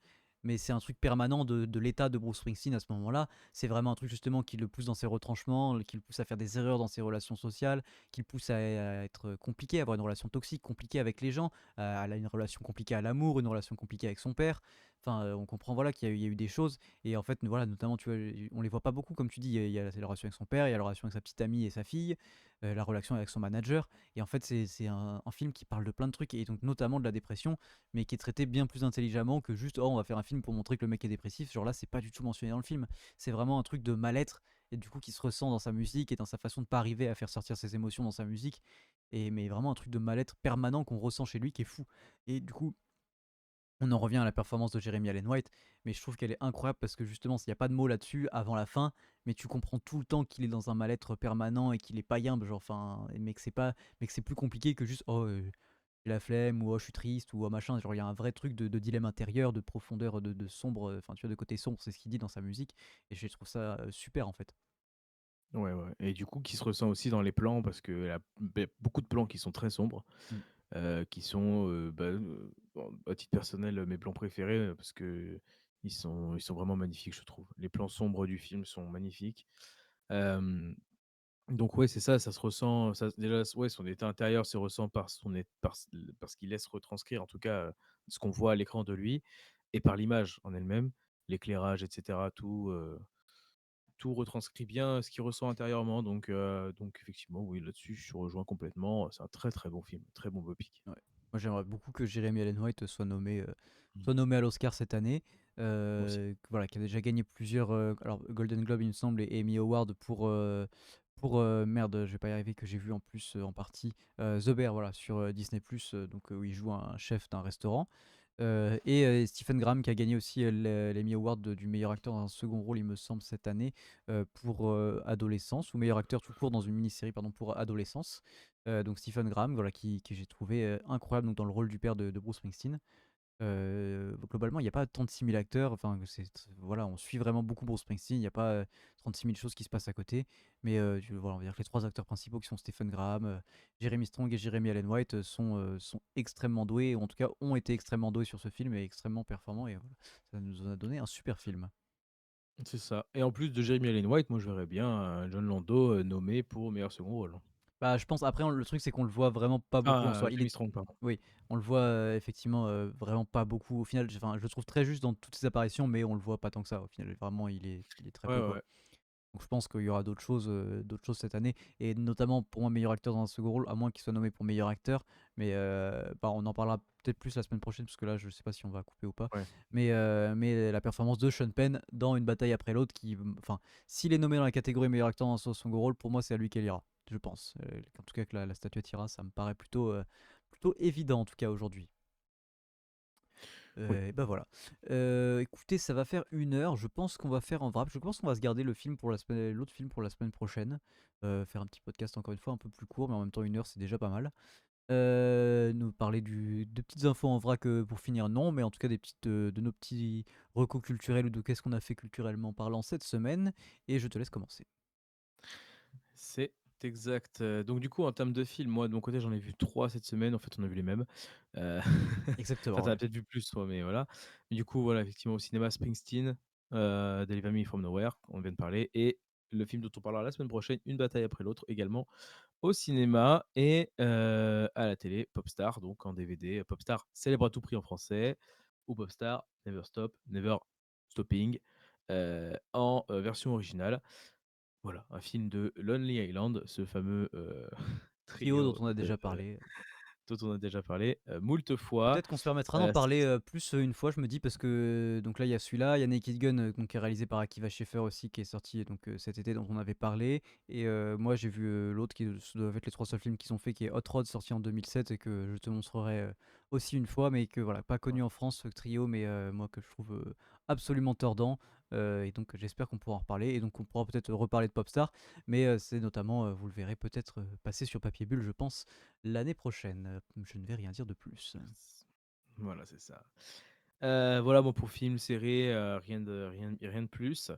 mais c'est un truc permanent de l'état de Bruce Springsteen à ce moment-là. C'est vraiment un truc justement qui le pousse dans ses retranchements, qui le pousse à faire des erreurs dans ses relations sociales, qui le pousse à être compliqué, à avoir une relation toxique, compliquée avec les gens, une relation compliquée à l'amour, une relation compliquée avec son père. Enfin, on comprend voilà il y a eu des choses et en fait voilà notamment tu vois on les voit pas beaucoup comme tu dis il y a la relation avec son père, il y a la relation avec sa petite amie et sa fille, la relation avec son manager. Et en fait, c'est un film qui parle de plein de trucs, et donc notamment de la dépression, mais qui est traité bien plus intelligemment que juste, oh, on va faire un film pour montrer que le mec est dépressif. Genre là, c'est pas du tout mentionné dans le film. C'est vraiment un truc de mal-être, et du coup, qui se ressent dans sa musique et dans sa façon de pas arriver à faire sortir ses émotions dans sa musique. Mais vraiment un truc de mal-être permanent qu'on ressent chez lui qui est fou. Et du coup, on en revient à la performance de Jeremy Allen White, mais je trouve qu'elle est incroyable parce que justement, il n'y a pas de mots là-dessus avant la fin, mais tu comprends tout le temps qu'il est dans un mal-être permanent et qu'il est pas yimbe, genre, enfin, mais que c'est plus compliqué que juste, oh, j'ai la flemme, ou oh, je suis triste, ou oh, machin. Genre, il y a un vrai truc de dilemme intérieur, de profondeur, de sombre, enfin, tu vois, de côté sombre, c'est ce qu'il dit dans sa musique, et je trouve ça super en fait. Ouais, ouais et du coup, qui se ressent aussi dans les plans parce que a beaucoup de plans qui sont très sombres, Mm. qui sont, bon, à titre personnel, mes plans préférés, parce que ils sont vraiment magnifiques, je trouve. Les plans sombres du film sont magnifiques. Hem, donc ouais, c'est ça, ça se ressent, ça déjà, ouais, son état intérieur se ressent par son é par ce par ce qu'il laisse retranscrire, en tout cas, ce qu'on voit à l'écran de lui et par l'image en elle-même, l'éclairage et cetera, tout retranscrit bien ce qu'il ressent intérieurement donc effectivement, oui, là-dessus, je te rejoins complètement. C'est un très, très bon film, très bon biopic. Ouais. Moi, j'aimerais beaucoup que Jeremy Allen White Mmh. soit nommé à l'Oscar cette année. Moi aussi. Voilà, qui a déjà gagné plusieurs alors Golden Globe, il me semble, et Emmy Award merde, je vais pas y arriver, que j'ai vu en plus en partie The Bear, voilà, sur Disney+, donc où il joue un chef d'un restaurant. Stephen Graham qui a gagné aussi l'Emmy Award du meilleur acteur dans un second rôle, il me semble, cette année, pour Adolescence, ou meilleur acteur tout court dans une mini-série, pardon, pour Adolescence. Donc Stephen Graham, voilà, qui j'ai trouvé incroyable donc, dans le rôle du père de Bruce Springsteen. Globalement, il y a pas 36 000 acteurs, enfin, voilà, on suit vraiment beaucoup Bruce Springsteen, il y a pas, 36 000 choses qui se passent à côté. Mais voilà, on va dire que les 3 acteurs principaux qui sont Stephen Graham, Jeremy Strong et Jeremy Allen White, sont extrêmement doués, ou en tout cas ont été extrêmement doués sur ce film et extrêmement performants, et voilà, ça nous a donné un super film. C'est ça et en plus de Jeremy Allen White, moi je verrais bien, John Lando, nommé pour meilleur second rôle, hein. Bah, je pense après le truc c'est qu'on le voit vraiment pas beaucoup en Ah, soi. Il Jeremy est Strong, pardon. Oui, on le voit, effectivement, vraiment pas beaucoup. Au final, enfin, je le trouve très juste dans toutes ses apparitions, mais on le voit pas tant que ça. Au final, vraiment, il est très Ouais, peu, ouais, quoi. ouais. Donc je pense qu'il y aura d'autres choses cette année, et notamment pour moi meilleur acteur dans un second rôle, à moins qu'il soit nommé pour meilleur acteur. Mais bah, on en parlera peut-être plus la semaine prochaine, parce que là je sais pas si on va couper ou pas. Ouais. Mais la performance de Sean Penn dans Une bataille après l'autre, enfin, s'il est nommé dans la catégorie meilleur acteur dans un second rôle, pour moi c'est à lui qu'elle ira, je pense. En tout cas que la statuette ira, ça me paraît plutôt évident en tout cas aujourd'hui. Oui. Et bah voilà. Écoutez, ça va faire 1 heure. Je pense qu'on va faire en wrap. Je pense qu'on va se garder l'autre film pour la semaine prochaine. Faire un petit podcast encore une fois un peu plus court, mais en même temps 1 heure c'est déjà pas mal. Nous parler de petites infos en vrac, pour finir, non, mais en tout cas de nos petits recos culturels, ou de qu'est-ce qu'on a fait culturellement parlant cette semaine. Et je te laisse commencer. C'est exact, donc du coup, en termes de films, moi, de mon côté, j'en ai vu 3 cette semaine. En fait, on a vu les mêmes, heu, enfin, Exactement, tu as ouais. peut-être vu plus toi, mais voilà. Mais du coup, voilà, effectivement, au cinéma, Springsteen, Deliver Me From Nowhere, on vient de parler et le film dont on parlera la semaine prochaine, Une bataille après l'autre, également au cinéma et à la télé, Popstar, donc en DVD, Popstar Célèbre à tout prix en français ou Popstar Never Stop, Never Stopping, en, version originale. Voilà, un film de Lonely Island, ce fameux, Trio dont trio on a de déjà parlé. dont on a déjà parlé, moult fois. Peut-être qu'on se permettra d'en C parler, plus, une fois, je me dis, parce que donc là, il y a celui-là, il y a Naked Gun, donc qui est réalisé par Akiva Scheffer aussi, qui est sorti donc cet été, dont on avait parlé. Et moi j'ai vu, l'autre qui doivent être les 3 seuls films qu'ils ont fait, qui est Hot Rod, sorti en 2007, et que je te montrerai, aussi une fois, mais que voilà, pas connu en France, ce trio, mais moi que je trouve, absolument tordant. Et donc j'espère qu'on pourra en reparler, et donc on pourra peut-être reparler de Popstar, mais c'est notamment, vous le verrez peut-être, passer sur Papier Bulle, je pense, l'année prochaine. Je ne vais rien dire de plus. voilà, c'est ça. Voilà, moi, pour film, série, rien de plus.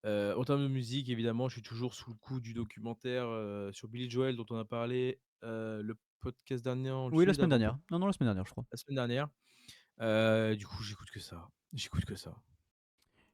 En termes de musique, évidemment, je suis toujours sous le coup du documentaire, sur Billy Joel dont on a parlé, le podcast dernier, Oui, la celui semaine d'avant dernière. peut-être, Non, non, la semaine dernière, je crois. la semaine dernière. Du coup, j'écoute que ça. J'écoute que ça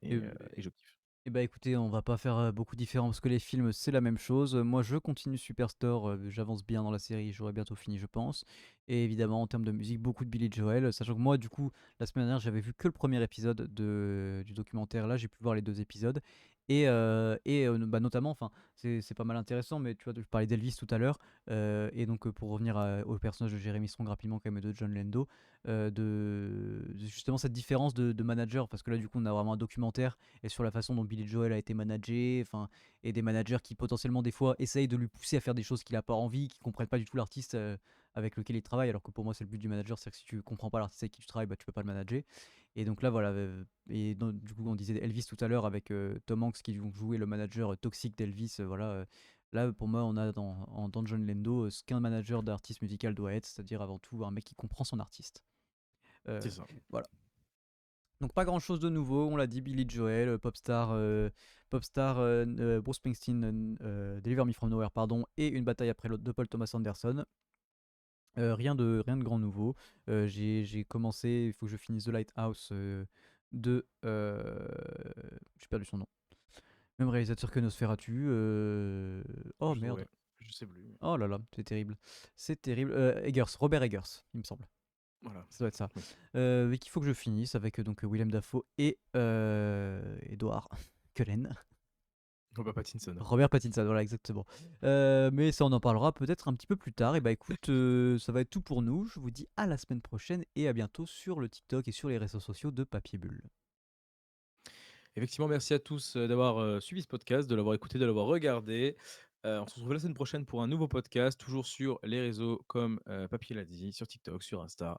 Et, et je kiffe. et bah écoutez, on va pas faire beaucoup différent, parce que les films, c'est la même chose. Moi, je continue Superstore, j'avance bien dans la série, j'aurai bientôt fini, je pense. Et évidemment, en termes de musique, beaucoup de Billy Joel, sachant que moi, du coup, la semaine dernière, j'avais vu que le premier épisode du documentaire. Là, j'ai pu voir les 2 épisodes. Bah, notamment, enfin, c'est pas mal intéressant, mais tu vois, je parlais d'Elvis tout à l'heure. Et donc, pour revenir au personnage de Jeremy Strong rapidement, quand même, et de John Lando, justement cette différence de manager, parce que là, du coup, on a vraiment un documentaire, et sur la façon dont Billy Joel a été managé, enfin, et des managers qui potentiellement des fois essayent de lui pousser à faire des choses qu'il a pas envie, qui comprennent pas du tout l'artiste, avec lequel il travaille, alors que pour moi c'est le but du manager, c'est que si tu comprends pas l'artiste avec qui tu travailles, bah tu peux pas le manager. Et donc là voilà, du coup on disait Elvis tout à l'heure, avec Tom Hanks qui jouait le manager toxique d'Elvis, voilà. Là pour moi on a dans John Lendo, ce qu'un manager d'artiste musical doit être, c'est-à-dire avant tout un mec qui comprend son artiste. C'est Euh, ça. voilà. Donc pas grand chose de nouveau, on l'a dit, Billy Joel, Popstar, Bruce Springsteen, Deliver Me From Nowhere, pardon, et Une bataille après l'autre de Paul Thomas Anderson. Rien de grand nouveau. J'ai commencé, il faut que je finisse The Lighthouse, j'ai perdu son nom. Même réalisateur que Nosferatu. Oh merde. Ouais, je sais plus. Oh là là, c'est terrible. C'est terrible. Robert Eggers, il me semble. Voilà. Ça doit être ça. Oui. Mais qu'il faut que je finisse avec donc Willem Dafoe et Edouard Cullen. Robert Pattinson. Robert Pattinson, voilà, exactement. Mais ça, on en parlera peut-être un petit peu plus tard. Et bah écoute, ça va être tout pour nous. Je vous dis à la semaine prochaine, et à bientôt sur le TikTok et sur les réseaux sociaux de Papier Bulle. Effectivement, merci à tous, d'avoir, suivi ce podcast, de l'avoir écouté, de l'avoir regardé. On se retrouve la semaine prochaine pour un nouveau podcast, toujours sur les réseaux comme, Papy l'a dit, sur TikTok, sur Insta.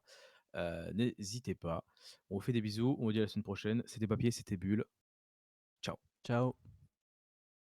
N'hésitez pas. On vous fait des bisous, on vous dit à la semaine prochaine. C'était Papier, c'était Bulle. Ciao. Ciao.